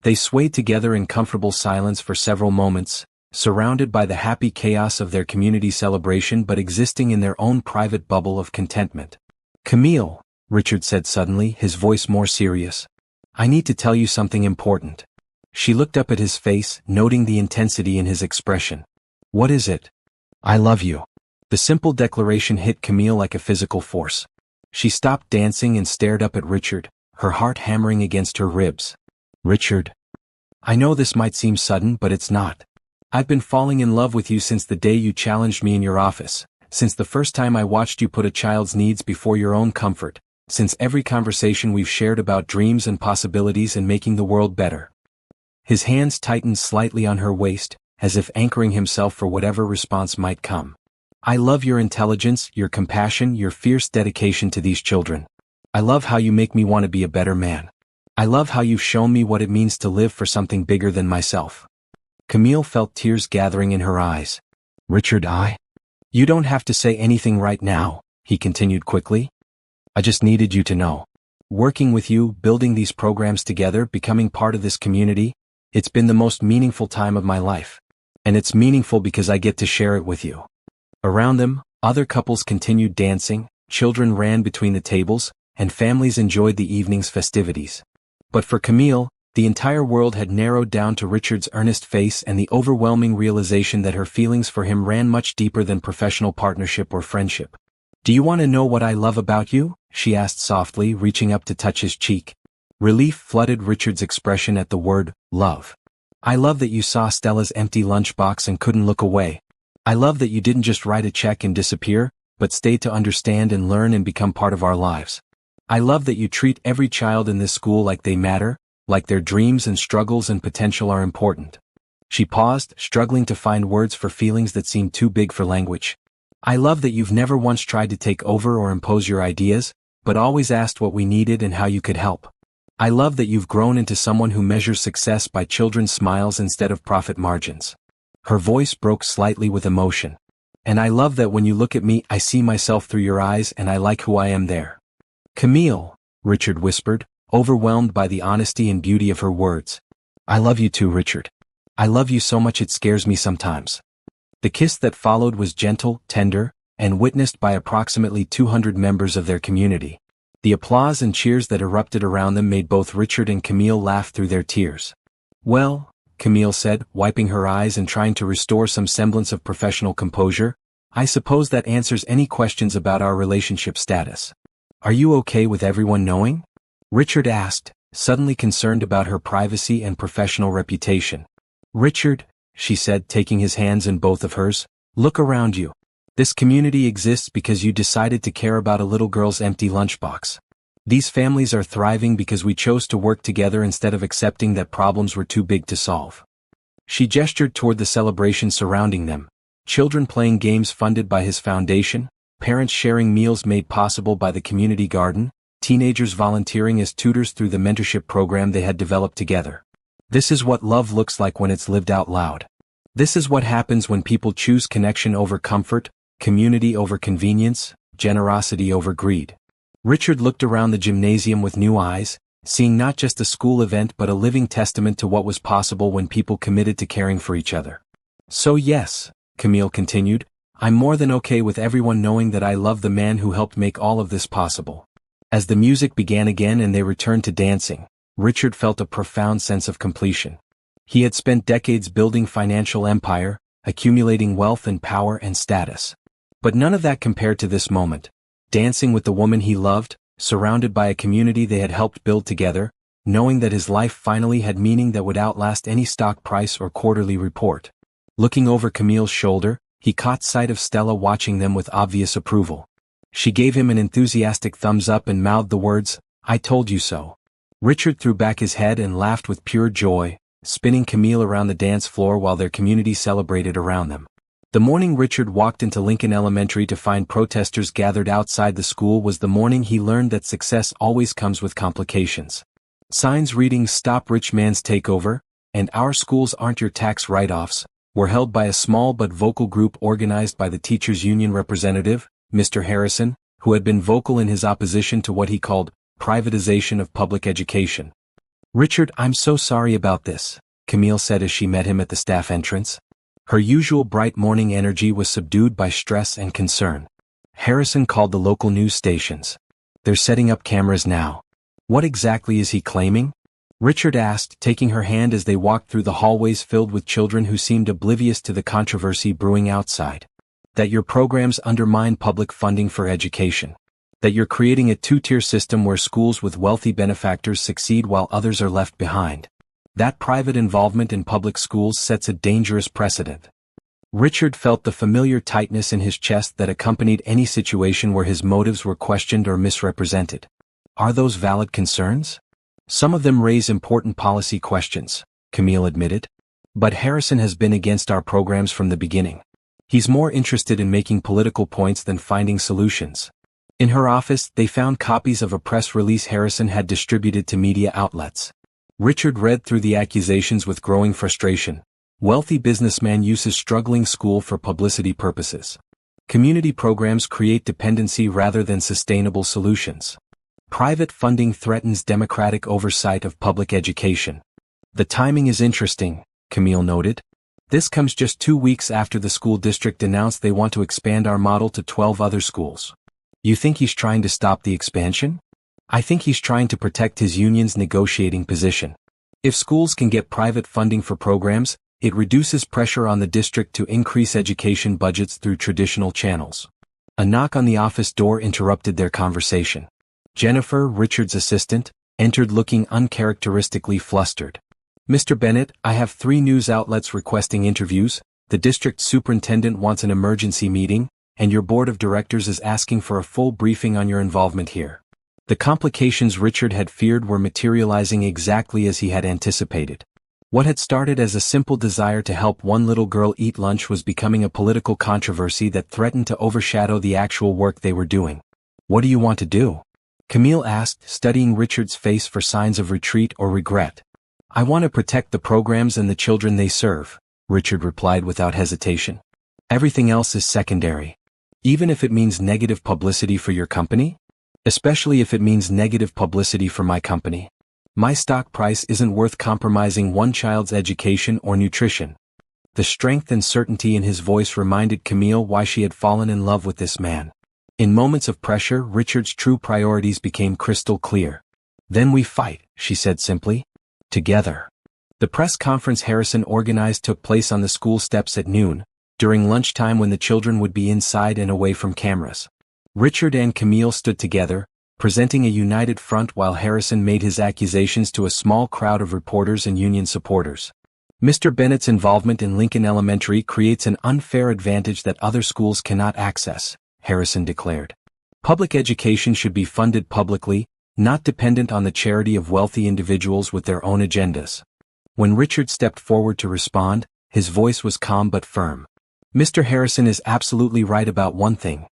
They swayed together in comfortable silence for several moments, surrounded by the happy chaos of their community celebration but existing in their own private bubble of contentment. "Camille," Richard said suddenly, his voice more serious. "I need to tell you something important." She looked up at his face, noting the intensity in his expression. "What is it?" "I love you." The simple declaration hit Camille like a physical force. She stopped dancing and stared up at Richard, her heart hammering against her ribs. "Richard, I know this might seem sudden, but it's not. I've been falling in love with you since the day you challenged me in your office, since the first time I watched you put a child's needs before your own comfort, since every conversation we've shared about dreams and possibilities and making the world better." His hands tightened slightly on her waist, as if anchoring himself for whatever response might come. "I love your intelligence, your compassion, your fierce dedication to these children. I love how you make me want to be a better man. I love how you've shown me what it means to live for something bigger than myself." Camille felt tears gathering in her eyes. "Richard, You don't have to say anything right now," he continued quickly. "I just needed you to know. Working with you, building these programs together, becoming part of this community, it's been the most meaningful time of my life. And it's meaningful because I get to share it with you." Around them, other couples continued dancing, children ran between the tables, and families enjoyed the evening's festivities. But for Camille, the entire world had narrowed down to Richard's earnest face and the overwhelming realization that her feelings for him ran much deeper than professional partnership or friendship. "Do you want to know what I love about you?" she asked softly, reaching up to touch his cheek. Relief flooded Richard's expression at the word, love. "I love that you saw Stella's empty lunchbox and couldn't look away. I love that you didn't just write a check and disappear, but stayed to understand and learn and become part of our lives. I love that you treat every child in this school like they matter, like their dreams and struggles and potential are important." She paused, struggling to find words for feelings that seemed too big for language. "I love that you've never once tried to take over or impose your ideas, but always asked what we needed and how you could help. I love that you've grown into someone who measures success by children's smiles instead of profit margins." Her voice broke slightly with emotion. "And I love that when you look at me, I see myself through your eyes and I like who I am there." "Camille," Richard whispered, overwhelmed by the honesty and beauty of her words. "I love you too, Richard. I love you so much it scares me sometimes." The kiss that followed was gentle, tender, and witnessed by approximately 200 members of their community. The applause and cheers that erupted around them made both Richard and Camille laugh through their tears. "Well," Camille said, wiping her eyes and trying to restore some semblance of professional composure, "I suppose that answers any questions about our relationship status. Are you okay with everyone knowing?" Richard asked, suddenly concerned about her privacy and professional reputation. "Richard," she said, taking his hands in both of hers, "look around you. This community exists because you decided to care about a little girl's empty lunchbox. These families are thriving because we chose to work together instead of accepting that problems were too big to solve. She gestured toward the celebration surrounding them, children playing games funded by his foundation, parents sharing meals made possible by the community garden, teenagers volunteering as tutors through the mentorship program they had developed together. This is what love looks like when it's lived out loud. This is what happens when people choose connection over comfort, community over convenience, generosity over greed. Richard looked around the gymnasium with new eyes, seeing not just a school event but a living testament to what was possible when people committed to caring for each other. So yes, Camille continued, I'm more than okay with everyone knowing that I love the man who helped make all of this possible. As the music began again and they returned to dancing, Richard felt a profound sense of completion. He had spent decades building financial empire, accumulating wealth and power and status. But none of that compared to this moment, dancing with the woman he loved, surrounded by a community they had helped build together, knowing that his life finally had meaning that would outlast any stock price or quarterly report. Looking over Camille's shoulder, he caught sight of Stella watching them with obvious approval. She gave him an enthusiastic thumbs up and mouthed the words, I told you so. Richard threw back his head and laughed with pure joy, spinning Camille around the dance floor while their community celebrated around them. The morning Richard walked into Lincoln Elementary to find protesters gathered outside the school was the morning he learned that success always comes with complications. Signs reading Stop Rich Man's Takeover, and Our Schools Aren't Your Tax Write-Offs, were held by a small but vocal group organized by the teachers' union representative, Mr. Harrison, who had been vocal in his opposition to what he called privatization of public education. Richard, I'm so sorry about this, Camille said as she met him at the staff entrance. Her usual bright morning energy was subdued by stress and concern. Harrison called the local news stations. They're setting up cameras now. What exactly is he claiming? Richard asked, taking her hand as they walked through the hallways filled with children who seemed oblivious to the controversy brewing outside. That your programs undermine public funding for education. That you're creating a two-tier system where schools with wealthy benefactors succeed while others are left behind. That private involvement in public schools sets a dangerous precedent. Richard felt the familiar tightness in his chest that accompanied any situation where his motives were questioned or misrepresented. Are those valid concerns? Some of them raise important policy questions, Camille admitted. But Harrison has been against our programs from the beginning. He's more interested in making political points than finding solutions. In her office, they found copies of a press release Harrison had distributed to media outlets. Richard read through the accusations with growing frustration. Wealthy businessman uses struggling school for publicity purposes. Community programs create dependency rather than sustainable solutions. Private funding threatens democratic oversight of public education. The timing is interesting, Camille noted. This comes just 2 weeks after the school district announced they want to expand our model to 12 other schools. You think he's trying to stop the expansion? I think he's trying to protect his union's negotiating position. If schools can get private funding for programs, it reduces pressure on the district to increase education budgets through traditional channels. A knock on the office door interrupted their conversation. Jennifer, Richard's assistant, entered looking uncharacteristically flustered. Mr. Bennett, I have 3 news outlets requesting interviews, the district superintendent wants an emergency meeting, and your board of directors is asking for a full briefing on your involvement here. The complications Richard had feared were materializing exactly as he had anticipated. What had started as a simple desire to help one little girl eat lunch was becoming a political controversy that threatened to overshadow the actual work they were doing. What do you want to do? Camille asked, studying Richard's face for signs of retreat or regret. I want to protect the programs and the children they serve, Richard replied without hesitation. Everything else is secondary. Even if it means negative publicity for your company? Especially if it means negative publicity for my company. My stock price isn't worth compromising one child's education or nutrition. The strength and certainty in his voice reminded Camille why she had fallen in love with this man. In moments of pressure, Richard's true priorities became crystal clear. Then we fight, she said simply. Together. The press conference Harrison organized took place on the school steps at noon, during lunchtime when the children would be inside and away from cameras. Richard and Camille stood together, presenting a united front while Harrison made his accusations to a small crowd of reporters and union supporters. Mr. Bennett's involvement in Lincoln Elementary creates an unfair advantage that other schools cannot access, Harrison declared. Public education should be funded publicly, not dependent on the charity of wealthy individuals with their own agendas. When Richard stepped forward to respond, his voice was calm but firm. Mr. Harrison is absolutely right about one thing.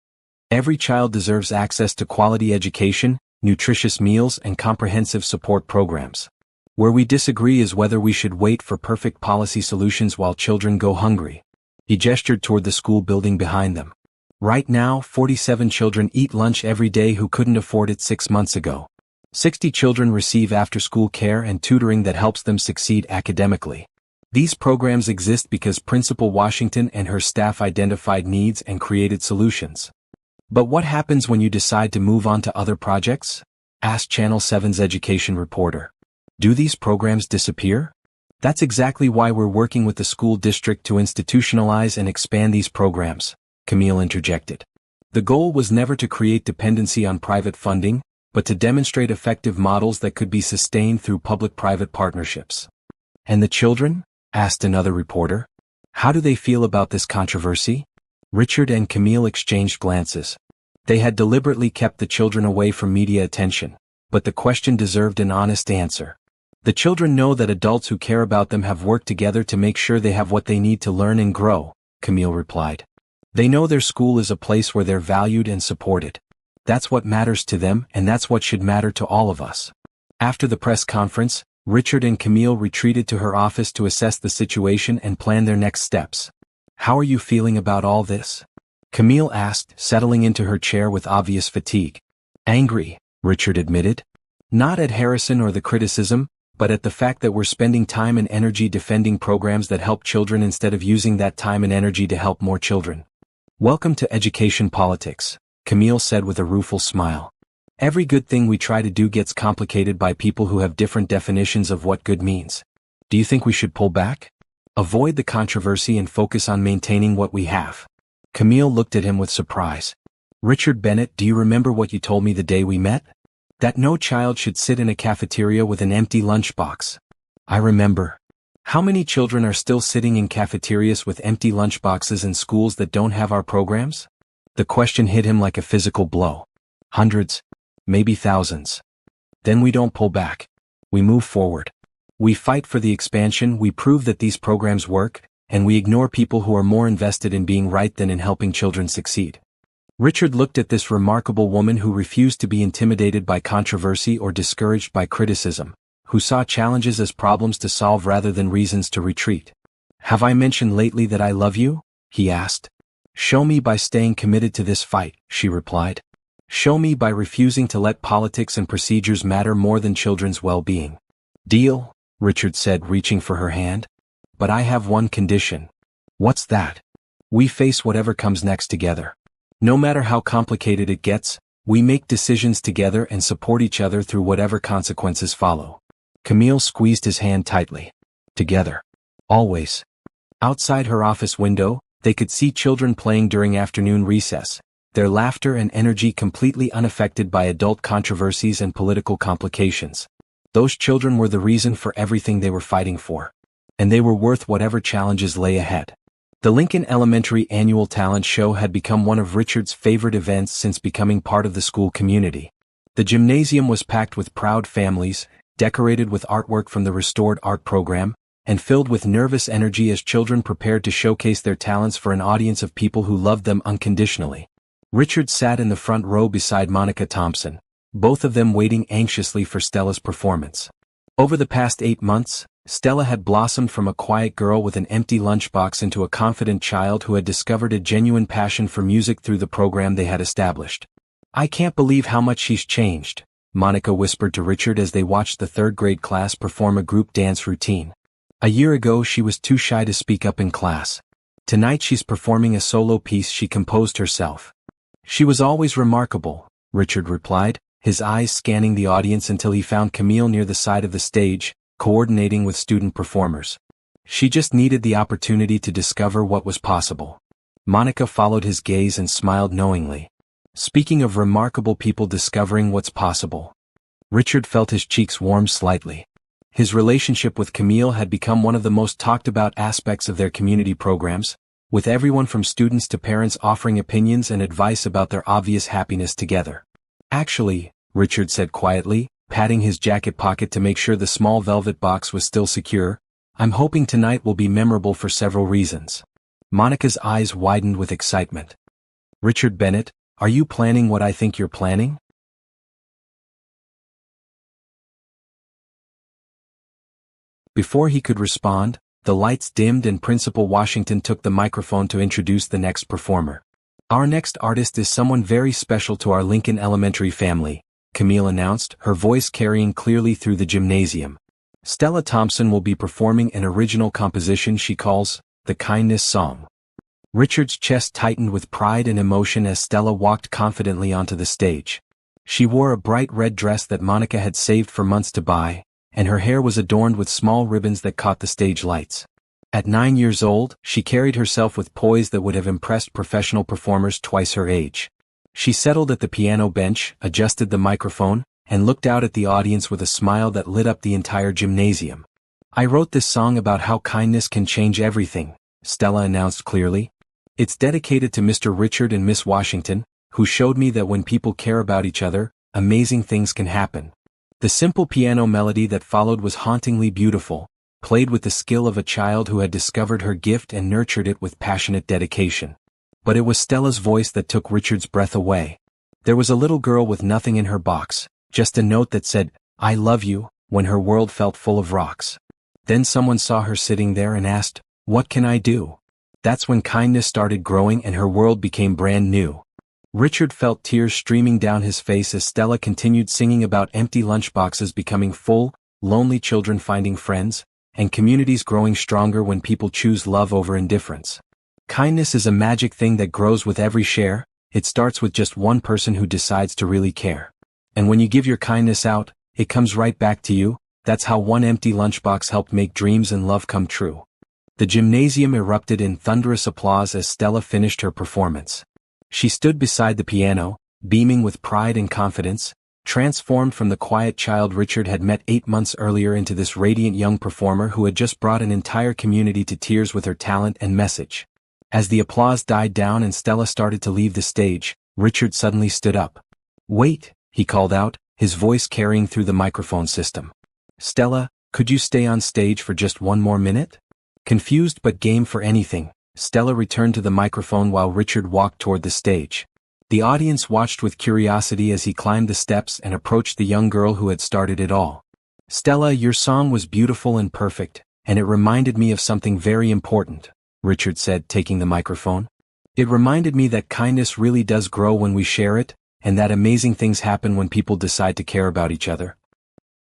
Every child deserves access to quality education, nutritious meals, and comprehensive support programs. Where we disagree is whether we should wait for perfect policy solutions while children go hungry. He gestured toward the school building behind them. Right now, 47 children eat lunch every day who couldn't afford it 6 months ago. 60 children receive after-school care and tutoring that helps them succeed academically. These programs exist because Principal Washington and her staff identified needs and created solutions. But what happens when you decide to move on to other projects? Asked Channel 7's education reporter. Do these programs disappear? That's exactly why we're working with the school district to institutionalize and expand these programs, Camille interjected. The goal was never to create dependency on private funding, but to demonstrate effective models that could be sustained through public-private partnerships. And the children? Asked another reporter. How do they feel about this controversy? Richard and Camille exchanged glances. They had deliberately kept the children away from media attention, but the question deserved an honest answer. The children know that adults who care about them have worked together to make sure they have what they need to learn and grow, Camille replied. They know their school is a place where they're valued and supported. That's what matters to them, and that's what should matter to all of us. After the press conference, Richard and Camille retreated to her office to assess the situation and plan their next steps. How are you feeling about all this? Camille asked, settling into her chair with obvious fatigue. Angry, Richard admitted. Not at Harrison or the criticism, but at the fact that we're spending time and energy defending programs that help children instead of using that time and energy to help more children. Welcome to education politics, Camille said with a rueful smile. Every good thing we try to do gets complicated by people who have different definitions of what good means. Do you think we should pull back? Avoid the controversy and focus on maintaining what we have. Camille looked at him with surprise. Richard Bennett, do you remember what you told me the day we met? That no child should sit in a cafeteria with an empty lunchbox. I remember. How many children are still sitting in cafeterias with empty lunchboxes in schools that don't have our programs? The question hit him like a physical blow. Hundreds. Maybe thousands. Then we don't pull back. We move forward. We fight for the expansion, we prove that these programs work, and we ignore people who are more invested in being right than in helping children succeed. Richard looked at this remarkable woman who refused to be intimidated by controversy or discouraged by criticism, who saw challenges as problems to solve rather than reasons to retreat. Have I mentioned lately that I love you? He asked. Show me by staying committed to this fight, she replied. Show me by refusing to let politics and procedures matter more than children's well-being. Deal, Richard said, reaching for her hand. But I have one condition. What's that? We face whatever comes next together. No matter how complicated it gets, we make decisions together and support each other through whatever consequences follow. Camille squeezed his hand tightly. Together. Always. Outside her office window, they could see children playing during afternoon recess, their laughter and energy completely unaffected by adult controversies and political complications. Those children were the reason for everything they were fighting for. And they were worth whatever challenges lay ahead. The Lincoln Elementary Annual Talent Show had become one of Richard's favorite events since becoming part of the school community. The gymnasium was packed with proud families, decorated with artwork from the restored art program, and filled with nervous energy as children prepared to showcase their talents for an audience of people who loved them unconditionally. Richard sat in the front row beside Monica Thompson, both of them waiting anxiously for Stella's performance. Over the past 8 months, Stella had blossomed from a quiet girl with an empty lunchbox into a confident child who had discovered a genuine passion for music through the program they had established. I can't believe how much she's changed, Monica whispered to Richard as they watched the third-grade class perform a group dance routine. A year ago she was too shy to speak up in class. Tonight she's performing a solo piece she composed herself. She was always remarkable, Richard replied, his eyes scanning the audience until he found Camille near the side of the stage, coordinating with student performers. She just needed the opportunity to discover what was possible. Monica followed his gaze and smiled knowingly. Speaking of remarkable people discovering what's possible. Richard felt his cheeks warm slightly. His relationship with Camille had become one of the most talked about aspects of their community programs, with everyone from students to parents offering opinions and advice about their obvious happiness together. Actually, Richard said quietly, patting his jacket pocket to make sure the small velvet box was still secure. "I'm hoping tonight will be memorable for several reasons." Monica's eyes widened with excitement. "Richard Bennett, are you planning what I think you're planning?" Before he could respond, the lights dimmed and Principal Washington took the microphone to introduce the next performer. "Our next artist is someone very special to our Lincoln Elementary family," Camille announced, her voice carrying clearly through the gymnasium. "Stella Thompson will be performing an original composition she calls The Kindness Song." Richard's chest tightened with pride and emotion as Stella walked confidently onto the stage. She wore a bright red dress that Monica had saved for months to buy, and her hair was adorned with small ribbons that caught the stage lights. At 9 years old, she carried herself with poise that would have impressed professional performers twice her age. She settled at the piano bench, adjusted the microphone, and looked out at the audience with a smile that lit up the entire gymnasium. "I wrote this song about how kindness can change everything," Stella announced clearly. "It's dedicated to Mr. Richard and Miss Washington, who showed me that when people care about each other, amazing things can happen." The simple piano melody that followed was hauntingly beautiful, played with the skill of a child who had discovered her gift and nurtured it with passionate dedication. But it was Stella's voice that took Richard's breath away. There was a little girl with nothing in her box, just a note that said, "I love you," when her world felt full of rocks. Then someone saw her sitting there and asked, "What can I do?" That's when kindness started growing and her world became brand new. Richard felt tears streaming down his face as Stella continued singing about empty lunchboxes becoming full, lonely children finding friends, and communities growing stronger when people choose love over indifference. Kindness is a magic thing that grows with every share. It starts with just one person who decides to really care. And when you give your kindness out, it comes right back to you. That's how one empty lunchbox helped make dreams and love come true. The gymnasium erupted in thunderous applause as Stella finished her performance. She stood beside the piano, beaming with pride and confidence, transformed from the quiet child Richard had met 8 months earlier into this radiant young performer who had just brought an entire community to tears with her talent and message. As the applause died down and Stella started to leave the stage, Richard suddenly stood up. "Wait," he called out, his voice carrying through the microphone system. "Stella, could you stay on stage for just one more minute?" Confused but game for anything, Stella returned to the microphone while Richard walked toward the stage. The audience watched with curiosity as he climbed the steps and approached the young girl who had started it all. "Stella, your song was beautiful and perfect, and it reminded me of something very important," Richard said, taking the microphone. "It reminded me that kindness really does grow when we share it, and that amazing things happen when people decide to care about each other."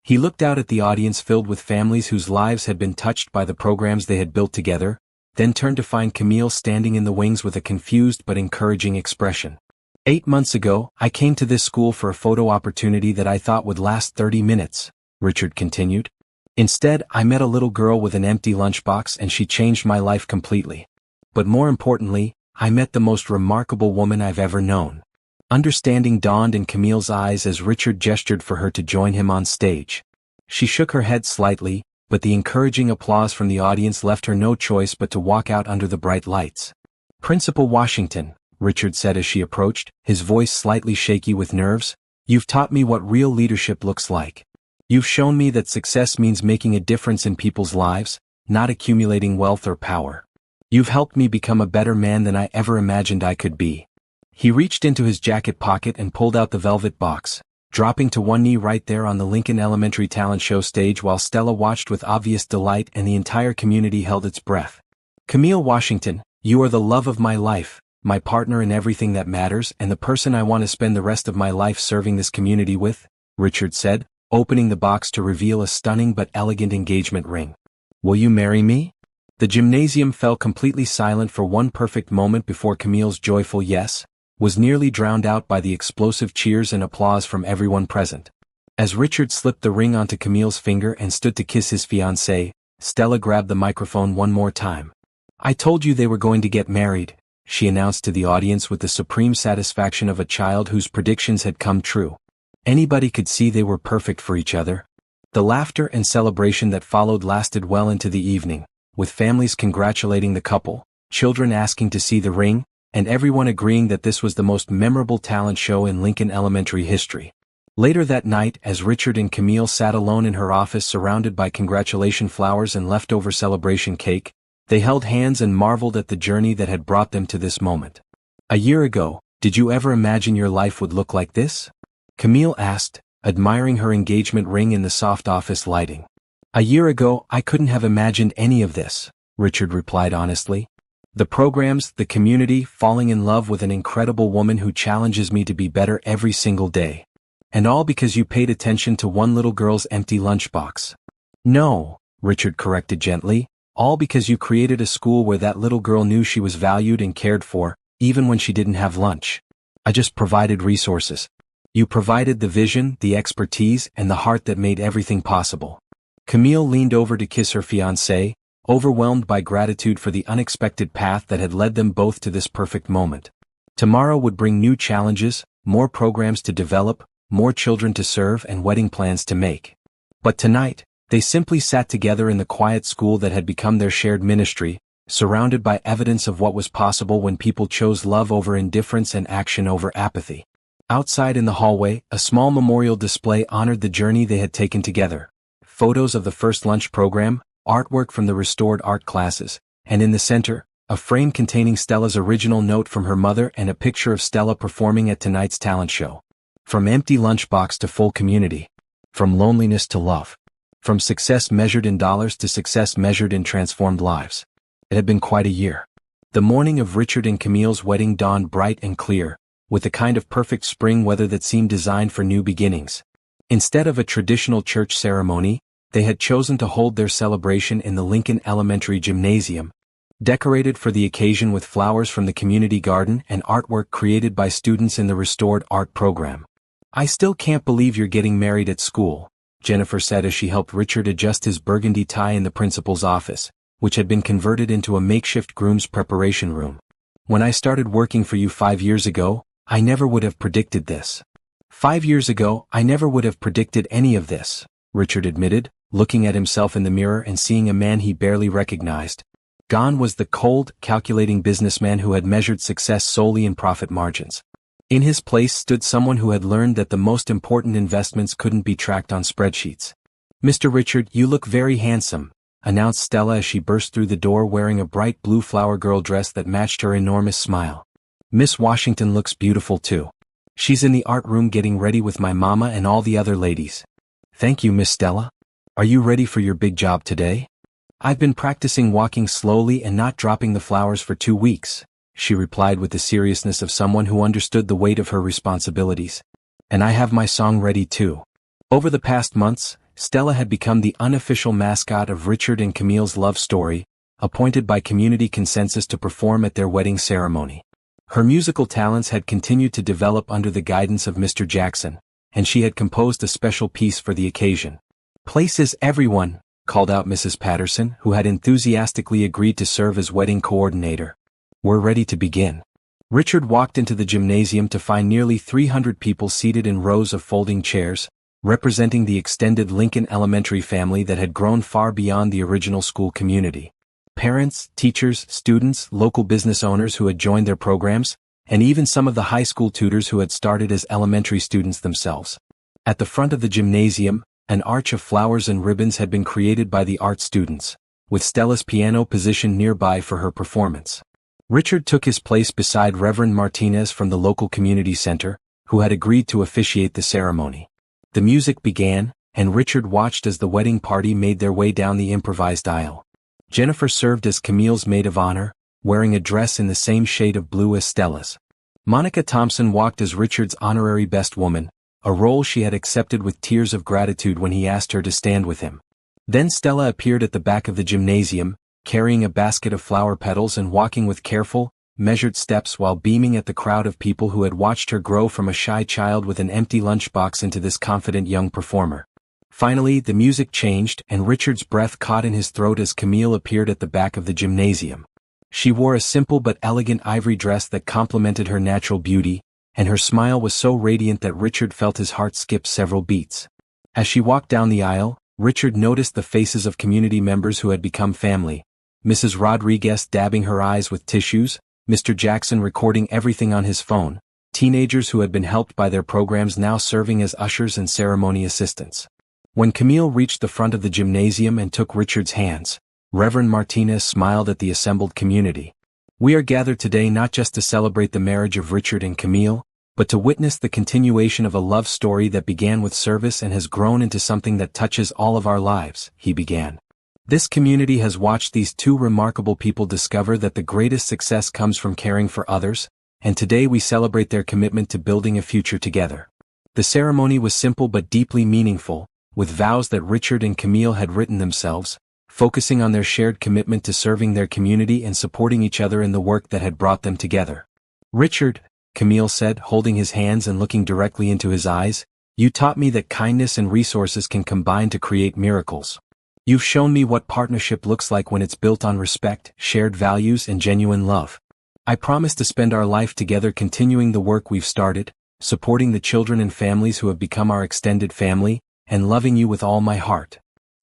He looked out at the audience filled with families whose lives had been touched by the programs they had built together, then turned to find Camille standing in the wings with a confused but encouraging expression. 8 months ago, I came to this school for a photo opportunity that I thought would last 30 minutes, Richard continued. Instead, I met a little girl with an empty lunchbox and she changed my life completely. But more importantly, I met the most remarkable woman I've ever known. Understanding dawned in Camille's eyes as Richard gestured for her to join him on stage. She shook her head slightly, but the encouraging applause from the audience left her no choice but to walk out under the bright lights. "Principal Washington," Richard said as she approached, his voice slightly shaky with nerves, "you've taught me what real leadership looks like. You've shown me that success means making a difference in people's lives, not accumulating wealth or power. You've helped me become a better man than I ever imagined I could be." He reached into his jacket pocket and pulled out the velvet box, dropping to one knee right there on the Lincoln Elementary talent show stage while Stella watched with obvious delight and the entire community held its breath. "Camille Washington, you are the love of my life, my partner in everything that matters and the person I want to spend the rest of my life serving this community with," Richard said, opening the box to reveal a stunning but elegant engagement ring. "Will you marry me?" The gymnasium fell completely silent for one perfect moment before Camille's joyful yes was nearly drowned out by the explosive cheers and applause from everyone present. As Richard slipped the ring onto Camille's finger and stood to kiss his fiancée, Stella grabbed the microphone one more time. "I told you they were going to get married," she announced to the audience with the supreme satisfaction of a child whose predictions had come true. Anybody could see they were perfect for each other. The laughter and celebration that followed lasted well into the evening, with families congratulating the couple, children asking to see the ring, and everyone agreeing that this was the most memorable talent show in Lincoln Elementary history. Later that night, as Richard and Camille sat alone in her office surrounded by congratulation flowers and leftover celebration cake, they held hands and marveled at the journey that had brought them to this moment. "A year ago, did you ever imagine your life would look like this?" Camille asked, admiring her engagement ring in the soft office lighting. "A year ago, I couldn't have imagined any of this," Richard replied honestly. "The programs, the community, falling in love with an incredible woman who challenges me to be better every single day. And all because you paid attention to one little girl's empty lunchbox." "No," Richard corrected gently, "all because you created a school where that little girl knew she was valued and cared for, even when she didn't have lunch. I just provided resources. You provided the vision, the expertise, and the heart that made everything possible." Camille leaned over to kiss her fiancé, overwhelmed by gratitude for the unexpected path that had led them both to this perfect moment. Tomorrow would bring new challenges, more programs to develop, more children to serve, and wedding plans to make. But tonight, they simply sat together in the quiet school that had become their shared ministry, surrounded by evidence of what was possible when people chose love over indifference and action over apathy. Outside in the hallway, a small memorial display honored the journey they had taken together. Photos of the first lunch program, artwork from the restored art classes, and in the center, a frame containing Stella's original note from her mother and a picture of Stella performing at tonight's talent show. From empty lunchbox to full community. From loneliness to love. From success measured in dollars to success measured in transformed lives. It had been quite a year. The morning of Richard and Camille's wedding dawned bright and clear, with the kind of perfect spring weather that seemed designed for new beginnings. Instead of a traditional church ceremony, they had chosen to hold their celebration in the Lincoln Elementary Gymnasium, decorated for the occasion with flowers from the community garden and artwork created by students in the restored art program. "I still can't believe you're getting married at school," Jennifer said as she helped Richard adjust his burgundy tie in the principal's office, which had been converted into a makeshift groom's preparation room. "When I started working for you 5 years ago, I never would have predicted this." 5 years ago, I never would have predicted any of this," Richard admitted, looking at himself in the mirror and seeing a man he barely recognized. Gone was the cold, calculating businessman who had measured success solely in profit margins. In his place stood someone who had learned that the most important investments couldn't be tracked on spreadsheets. "Mr. Richard, you look very handsome," announced Stella as she burst through the door wearing a bright blue flower girl dress that matched her enormous smile. "Miss Washington looks beautiful too. She's in the art room getting ready with my mama and all the other ladies." "Thank you, Miss Stella. Are you ready for your big job today?" "I've been practicing walking slowly and not dropping the flowers for 2 weeks," she replied with the seriousness of someone who understood the weight of her responsibilities. "And I have my song ready too." Over the past months, Stella had become the unofficial mascot of Richard and Camille's love story, appointed by community consensus to perform at their wedding ceremony. Her musical talents had continued to develop under the guidance of Mr. Jackson, and she had composed a special piece for the occasion. "Places everyone," called out Mrs. Patterson, who had enthusiastically agreed to serve as wedding coordinator. "We're ready to begin." Richard walked into the gymnasium to find nearly 300 people seated in rows of folding chairs, representing the extended Lincoln Elementary family that had grown far beyond the original school community. Parents, teachers, students, local business owners who had joined their programs, and even some of the high school tutors who had started as elementary students themselves. At the front of the gymnasium, an arch of flowers and ribbons had been created by the art students, with Stella's piano positioned nearby for her performance. Richard took his place beside Reverend Martinez from the local community center, who had agreed to officiate the ceremony. The music began, and Richard watched as the wedding party made their way down the improvised aisle. Jennifer served as Camille's maid of honor, wearing a dress in the same shade of blue as Stella's. Monica Thompson walked as Richard's honorary best woman, a role she had accepted with tears of gratitude when he asked her to stand with him. Then Stella appeared at the back of the gymnasium, carrying a basket of flower petals and walking with careful, measured steps while beaming at the crowd of people who had watched her grow from a shy child with an empty lunchbox into this confident young performer. Finally, the music changed and Richard's breath caught in his throat as Camille appeared at the back of the gymnasium. She wore a simple but elegant ivory dress that complemented her natural beauty, and her smile was so radiant that Richard felt his heart skip several beats. As she walked down the aisle, Richard noticed the faces of community members who had become family. Mrs. Rodriguez dabbing her eyes with tissues, Mr. Jackson recording everything on his phone, teenagers who had been helped by their programs now serving as ushers and ceremony assistants. When Camille reached the front of the gymnasium and took Richard's hands, Reverend Martinez smiled at the assembled community. "We are gathered today not just to celebrate the marriage of Richard and Camille, but to witness the continuation of a love story that began with service and has grown into something that touches all of our lives," he began. "This community has watched these two remarkable people discover that the greatest success comes from caring for others, and today we celebrate their commitment to building a future together." The ceremony was simple but deeply meaningful, with vows that Richard and Camille had written themselves, focusing on their shared commitment to serving their community and supporting each other in the work that had brought them together. "Richard," Camille said, holding his hands and looking directly into his eyes, "you taught me that kindness and resources can combine to create miracles. You've shown me what partnership looks like when it's built on respect, shared values, and genuine love. I promise to spend our life together continuing the work we've started, supporting the children and families who have become our extended family, and loving you with all my heart."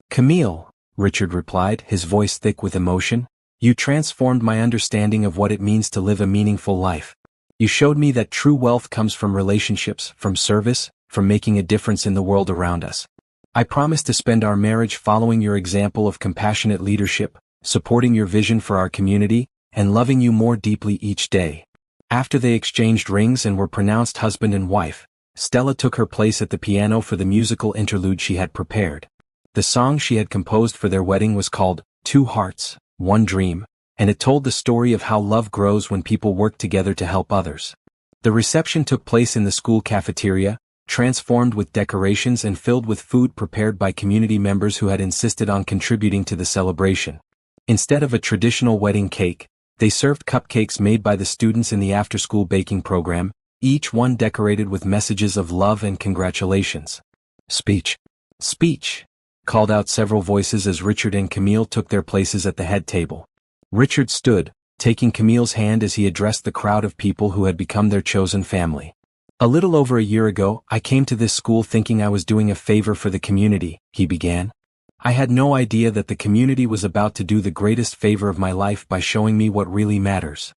"Camille," Richard replied, his voice thick with emotion, "you transformed my understanding of what it means to live a meaningful life. You showed me that true wealth comes from relationships, from service, from making a difference in the world around us. I promise to spend our marriage following your example of compassionate leadership, supporting your vision for our community, and loving you more deeply each day." After they exchanged rings and were pronounced husband and wife, Stella took her place at the piano for the musical interlude she had prepared. The song she had composed for their wedding was called "Two Hearts, One Dream," and it told the story of how love grows when people work together to help others. The reception took place in the school cafeteria, transformed with decorations and filled with food prepared by community members who had insisted on contributing to the celebration. Instead of a traditional wedding cake, they served cupcakes made by the students in the after-school baking program, each one decorated with messages of love and congratulations. "Speech! Speech!" called out several voices as Richard and Camille took their places at the head table. Richard stood, taking Camille's hand as he addressed the crowd of people who had become their chosen family. "A little over a year ago, I came to this school thinking I was doing a favor for the community," he began. "I had no idea that the community was about to do the greatest favor of my life by showing me what really matters."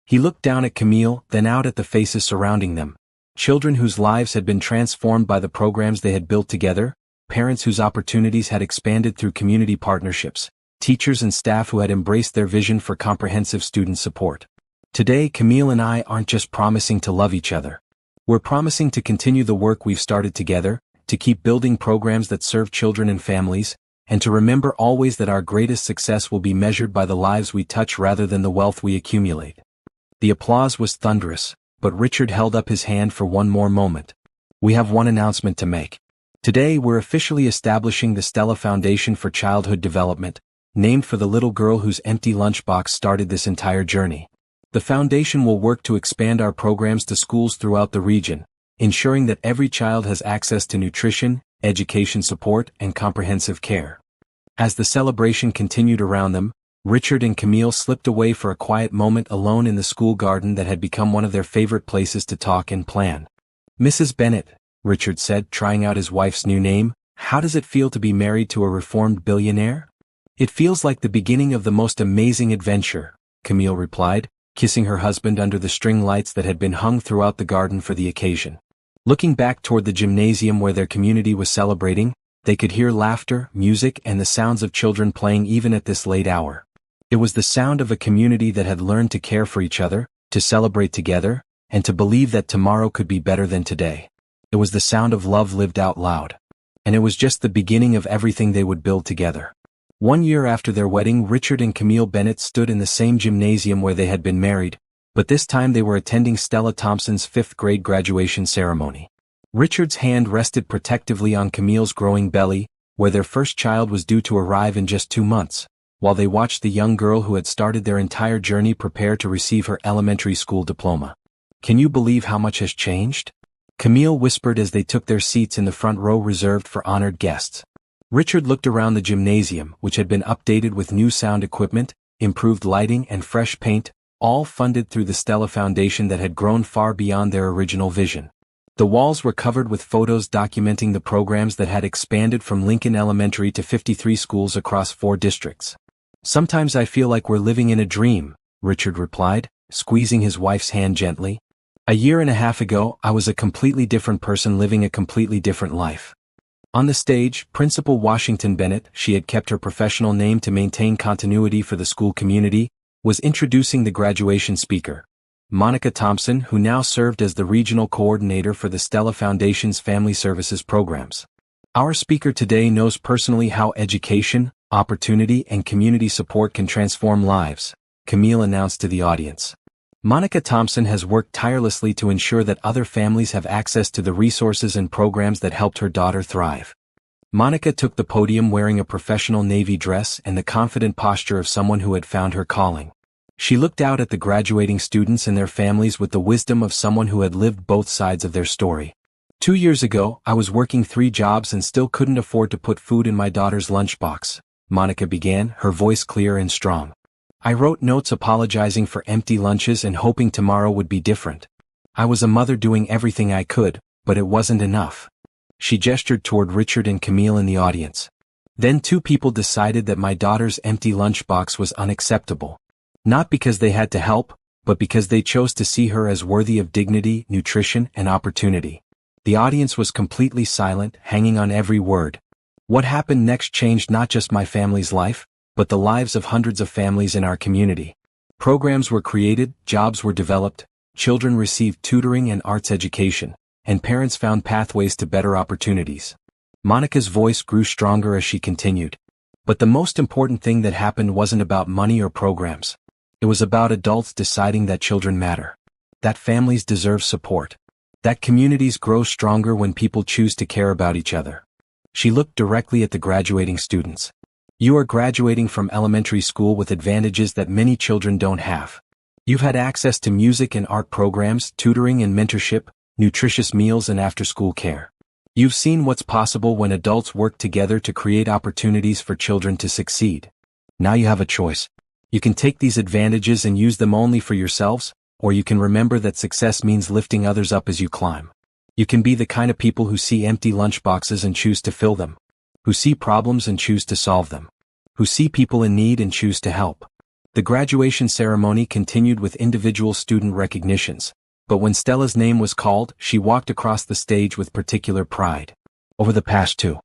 He looked down at Camille, then out at the faces surrounding them. Children whose lives had been transformed by the programs they had built together, parents whose opportunities had expanded through community partnerships, teachers and staff who had embraced their vision for comprehensive student support. "Today, Camille and I aren't just promising to love each other. We're promising to continue the work we've started together, to keep building programs that serve children and families, and to remember always that our greatest success will be measured by the lives we touch rather than the wealth we accumulate." The applause was thunderous, but Richard held up his hand for one more moment. "We have one announcement to make. Today we're officially establishing the Stella Foundation for Childhood Development, named for the little girl whose empty lunchbox started this entire journey. The foundation will work to expand our programs to schools throughout the region, ensuring that every child has access to nutrition, education support, and comprehensive care." As the celebration continued around them, Richard and Camille slipped away for a quiet moment alone in the school garden that had become one of their favorite places to talk and plan. "Mrs. Bennett," Richard said, trying out his wife's new name, "how does it feel to be married to a reformed billionaire?" "It feels like the beginning of the most amazing adventure," Camille replied, kissing her husband under the string lights that had been hung throughout the garden for the occasion. Looking back toward the gymnasium where their community was celebrating, they could hear laughter, music, and the sounds of children playing even at this late hour. It was the sound of a community that had learned to care for each other, to celebrate together, and to believe that tomorrow could be better than today. It was the sound of love lived out loud. And it was just the beginning of everything they would build together. 1 year after their wedding, Richard and Camille Bennett stood in the same gymnasium where they had been married, but this time they were attending Stella Thompson's 5th grade graduation ceremony. Richard's hand rested protectively on Camille's growing belly, where their first child was due to arrive in just 2 months, while they watched the young girl who had started their entire journey prepare to receive her elementary school diploma. "Can you believe how much has changed?" Camille whispered as they took their seats in the front row reserved for honored guests. Richard looked around the gymnasium, which had been updated with new sound equipment, improved lighting, and fresh paint, all funded through the Stella Foundation that had grown far beyond their original vision. The walls were covered with photos documenting the programs that had expanded from Lincoln Elementary to 53 schools across 4 districts. "Sometimes I feel like we're living in a dream," Richard replied, squeezing his wife's hand gently. A year and a half ago, I was a completely different person living a completely different life. On the stage, Principal Washington Bennett, she had kept her professional name to maintain continuity for the school community, was introducing the graduation speaker, Monica Thompson, who now served as the regional coordinator for the Stella Foundation's Family Services programs. Our speaker today knows personally how education, opportunity, and community support can transform lives, Camille announced to the audience. Monica Thompson has worked tirelessly to ensure that other families have access to the resources and programs that helped her daughter thrive. Monica took the podium wearing a professional navy dress and the confident posture of someone who had found her calling. She looked out at the graduating students and their families with the wisdom of someone who had lived both sides of their story. 2 years ago, I was working 3 jobs and still couldn't afford to put food in my daughter's lunchbox, Monica began, her voice clear and strong. I wrote notes apologizing for empty lunches and hoping tomorrow would be different. I was a mother doing everything I could, but it wasn't enough. She gestured toward Richard and Camille in the audience. Then 2 people decided that my daughter's empty lunchbox was unacceptable. Not because they had to help, but because they chose to see her as worthy of dignity, nutrition, and opportunity. The audience was completely silent, hanging on every word. What happened next changed not just my family's life, but the lives of hundreds of families in our community. Programs were created, jobs were developed, children received tutoring and arts education, and parents found pathways to better opportunities. Monica's voice grew stronger as she continued. But the most important thing that happened wasn't about money or programs. It was about adults deciding that children matter, that families deserve support, that communities grow stronger when people choose to care about each other. She looked directly at the graduating students. You are graduating from elementary school with advantages that many children don't have. You've had access to music and art programs, tutoring and mentorship, nutritious meals and after-school care. You've seen what's possible when adults work together to create opportunities for children to succeed. Now you have a choice. You can take these advantages and use them only for yourselves, or you can remember that success means lifting others up as you climb. You can be the kind of people who see empty lunchboxes and choose to fill them, who see problems and choose to solve them, who see people in need and choose to help. The graduation ceremony continued with individual student recognitions, but when Stella's name was called, she walked across the stage with particular pride. Over the past 2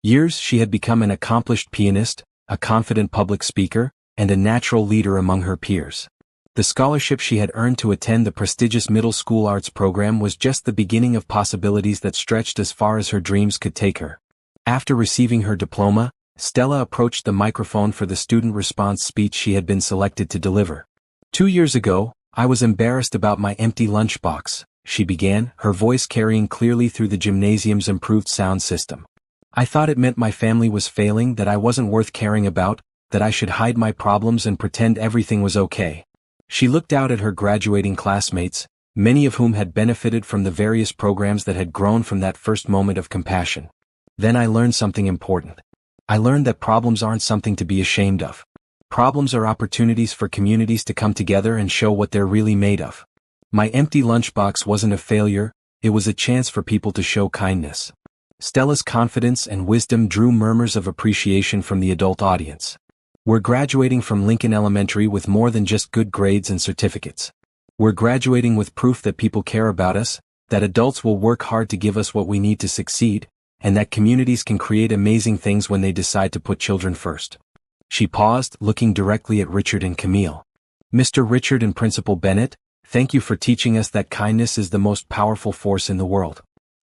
years, she had become an accomplished pianist, a confident public speaker, and a natural leader among her peers. The scholarship she had earned to attend the prestigious middle school arts program was just the beginning of possibilities that stretched as far as her dreams could take her. After receiving her diploma, Stella approached the microphone for the student response speech she had been selected to deliver. 2 years ago, I was embarrassed about my empty lunchbox, she began, her voice carrying clearly through the gymnasium's improved sound system. I thought it meant my family was failing, that I wasn't worth caring about, that I should hide my problems and pretend everything was okay. She looked out at her graduating classmates, many of whom had benefited from the various programs that had grown from that first moment of compassion. Then I learned something important. I learned that problems aren't something to be ashamed of. Problems are opportunities for communities to come together and show what they're really made of. My empty lunchbox wasn't a failure, it was a chance for people to show kindness. Stella's confidence and wisdom drew murmurs of appreciation from the adult audience. We're graduating from Lincoln Elementary with more than just good grades and certificates. We're graduating with proof that people care about us, that adults will work hard to give us what we need to succeed, and that communities can create amazing things when they decide to put children first. She paused, looking directly at Richard and Camille. Mr. Richard and Principal Bennett, thank you for teaching us that kindness is the most powerful force in the world.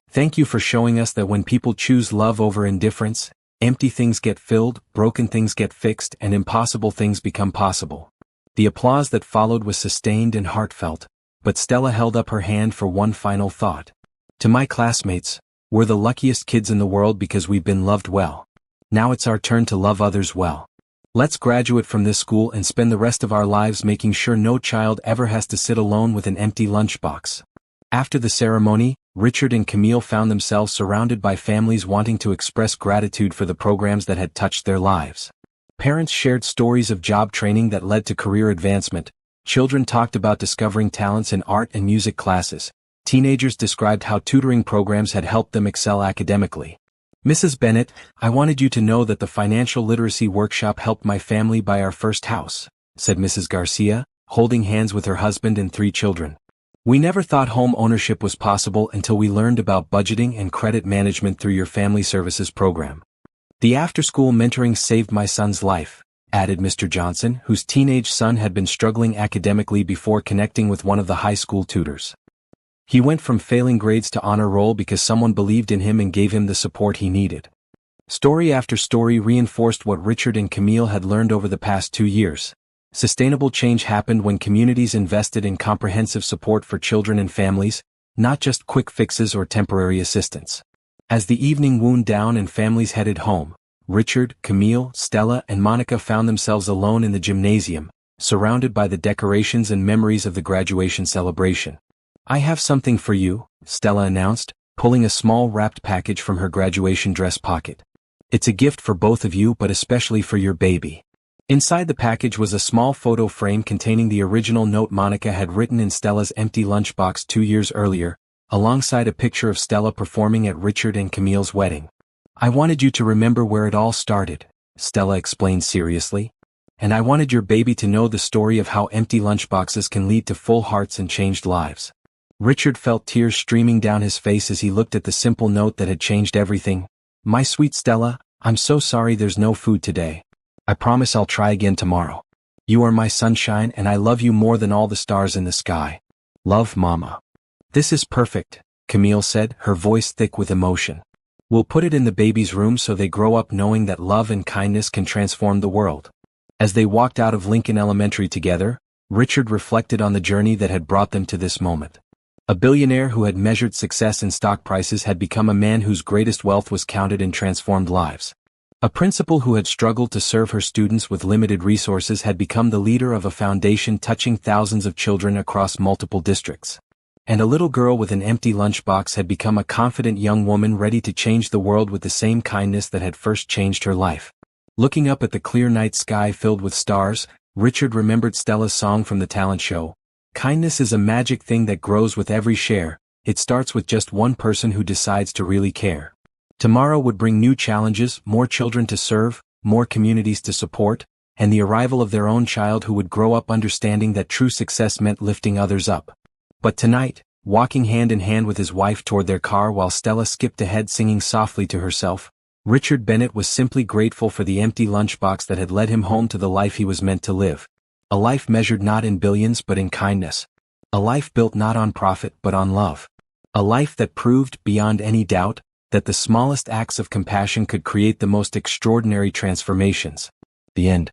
Thank you for showing us that when people choose love over indifference, empty things get filled, broken things get fixed, and impossible things become possible. The applause that followed was sustained and heartfelt, but Stella held up her hand for one final thought. To my classmates, we're the luckiest kids in the world because we've been loved well. Now it's our turn to love others well. Let's graduate from this school and spend the rest of our lives making sure no child ever has to sit alone with an empty lunchbox. After the ceremony, Richard and Camille found themselves surrounded by families wanting to express gratitude for the programs that had touched their lives. Parents shared stories of job training that led to career advancement. Children talked about discovering talents in art and music classes. Teenagers described how tutoring programs had helped them excel academically. Mrs. Bennett, I wanted you to know that the financial literacy workshop helped my family buy our first house, said Mrs. Garcia, holding hands with her husband and 3 children. We never thought home ownership was possible until we learned about budgeting and credit management through your family services program. The after-school mentoring saved my son's life, added Mr. Johnson, whose teenage son had been struggling academically before connecting with one of the high school tutors. He went from failing grades to honor roll because someone believed in him and gave him the support he needed. Story after story reinforced what Richard and Camille had learned over the past 2 years. Sustainable change happened when communities invested in comprehensive support for children and families, not just quick fixes or temporary assistance. As the evening wound down and families headed home, Richard, Camille, Stella, and Monica found themselves alone in the gymnasium, surrounded by the decorations and memories of the graduation celebration. "I have something for you," Stella announced, pulling a small wrapped package from her graduation dress pocket. "It's a gift for both of you but especially for your baby." Inside the package was a small photo frame containing the original note Monica had written in Stella's empty lunchbox 2 years earlier, alongside a picture of Stella performing at Richard and Camille's wedding. "I wanted you to remember where it all started," Stella explained seriously. "And I wanted your baby to know the story of how empty lunchboxes can lead to full hearts and changed lives." Richard felt tears streaming down his face as he looked at the simple note that had changed everything. "My sweet Stella, I'm so sorry there's no food today. I promise I'll try again tomorrow. You are my sunshine and I love you more than all the stars in the sky. Love, Mama." "This is perfect," Camille said, her voice thick with emotion. "We'll put it in the baby's room so they grow up knowing that love and kindness can transform the world." As they walked out of Lincoln Elementary together, Richard reflected on the journey that had brought them to this moment. A billionaire who had measured success in stock prices had become a man whose greatest wealth was counted in transformed lives. A principal who had struggled to serve her students with limited resources had become the leader of a foundation touching thousands of children across multiple districts. And a little girl with an empty lunchbox had become a confident young woman ready to change the world with the same kindness that had first changed her life. Looking up at the clear night sky filled with stars, Richard remembered Stella's song from the talent show. "Kindness is a magic thing that grows with every share. It starts with just one person who decides to really care." Tomorrow would bring new challenges, more children to serve, more communities to support, and the arrival of their own child who would grow up understanding that true success meant lifting others up. But tonight, walking hand in hand with his wife toward their car while Stella skipped ahead singing softly to herself, Richard Bennett was simply grateful for the empty lunchbox that had led him home to the life he was meant to live. A life measured not in billions but in kindness. A life built not on profit but on love. A life that proved, beyond any doubt, that the smallest acts of compassion could create the most extraordinary transformations. The end.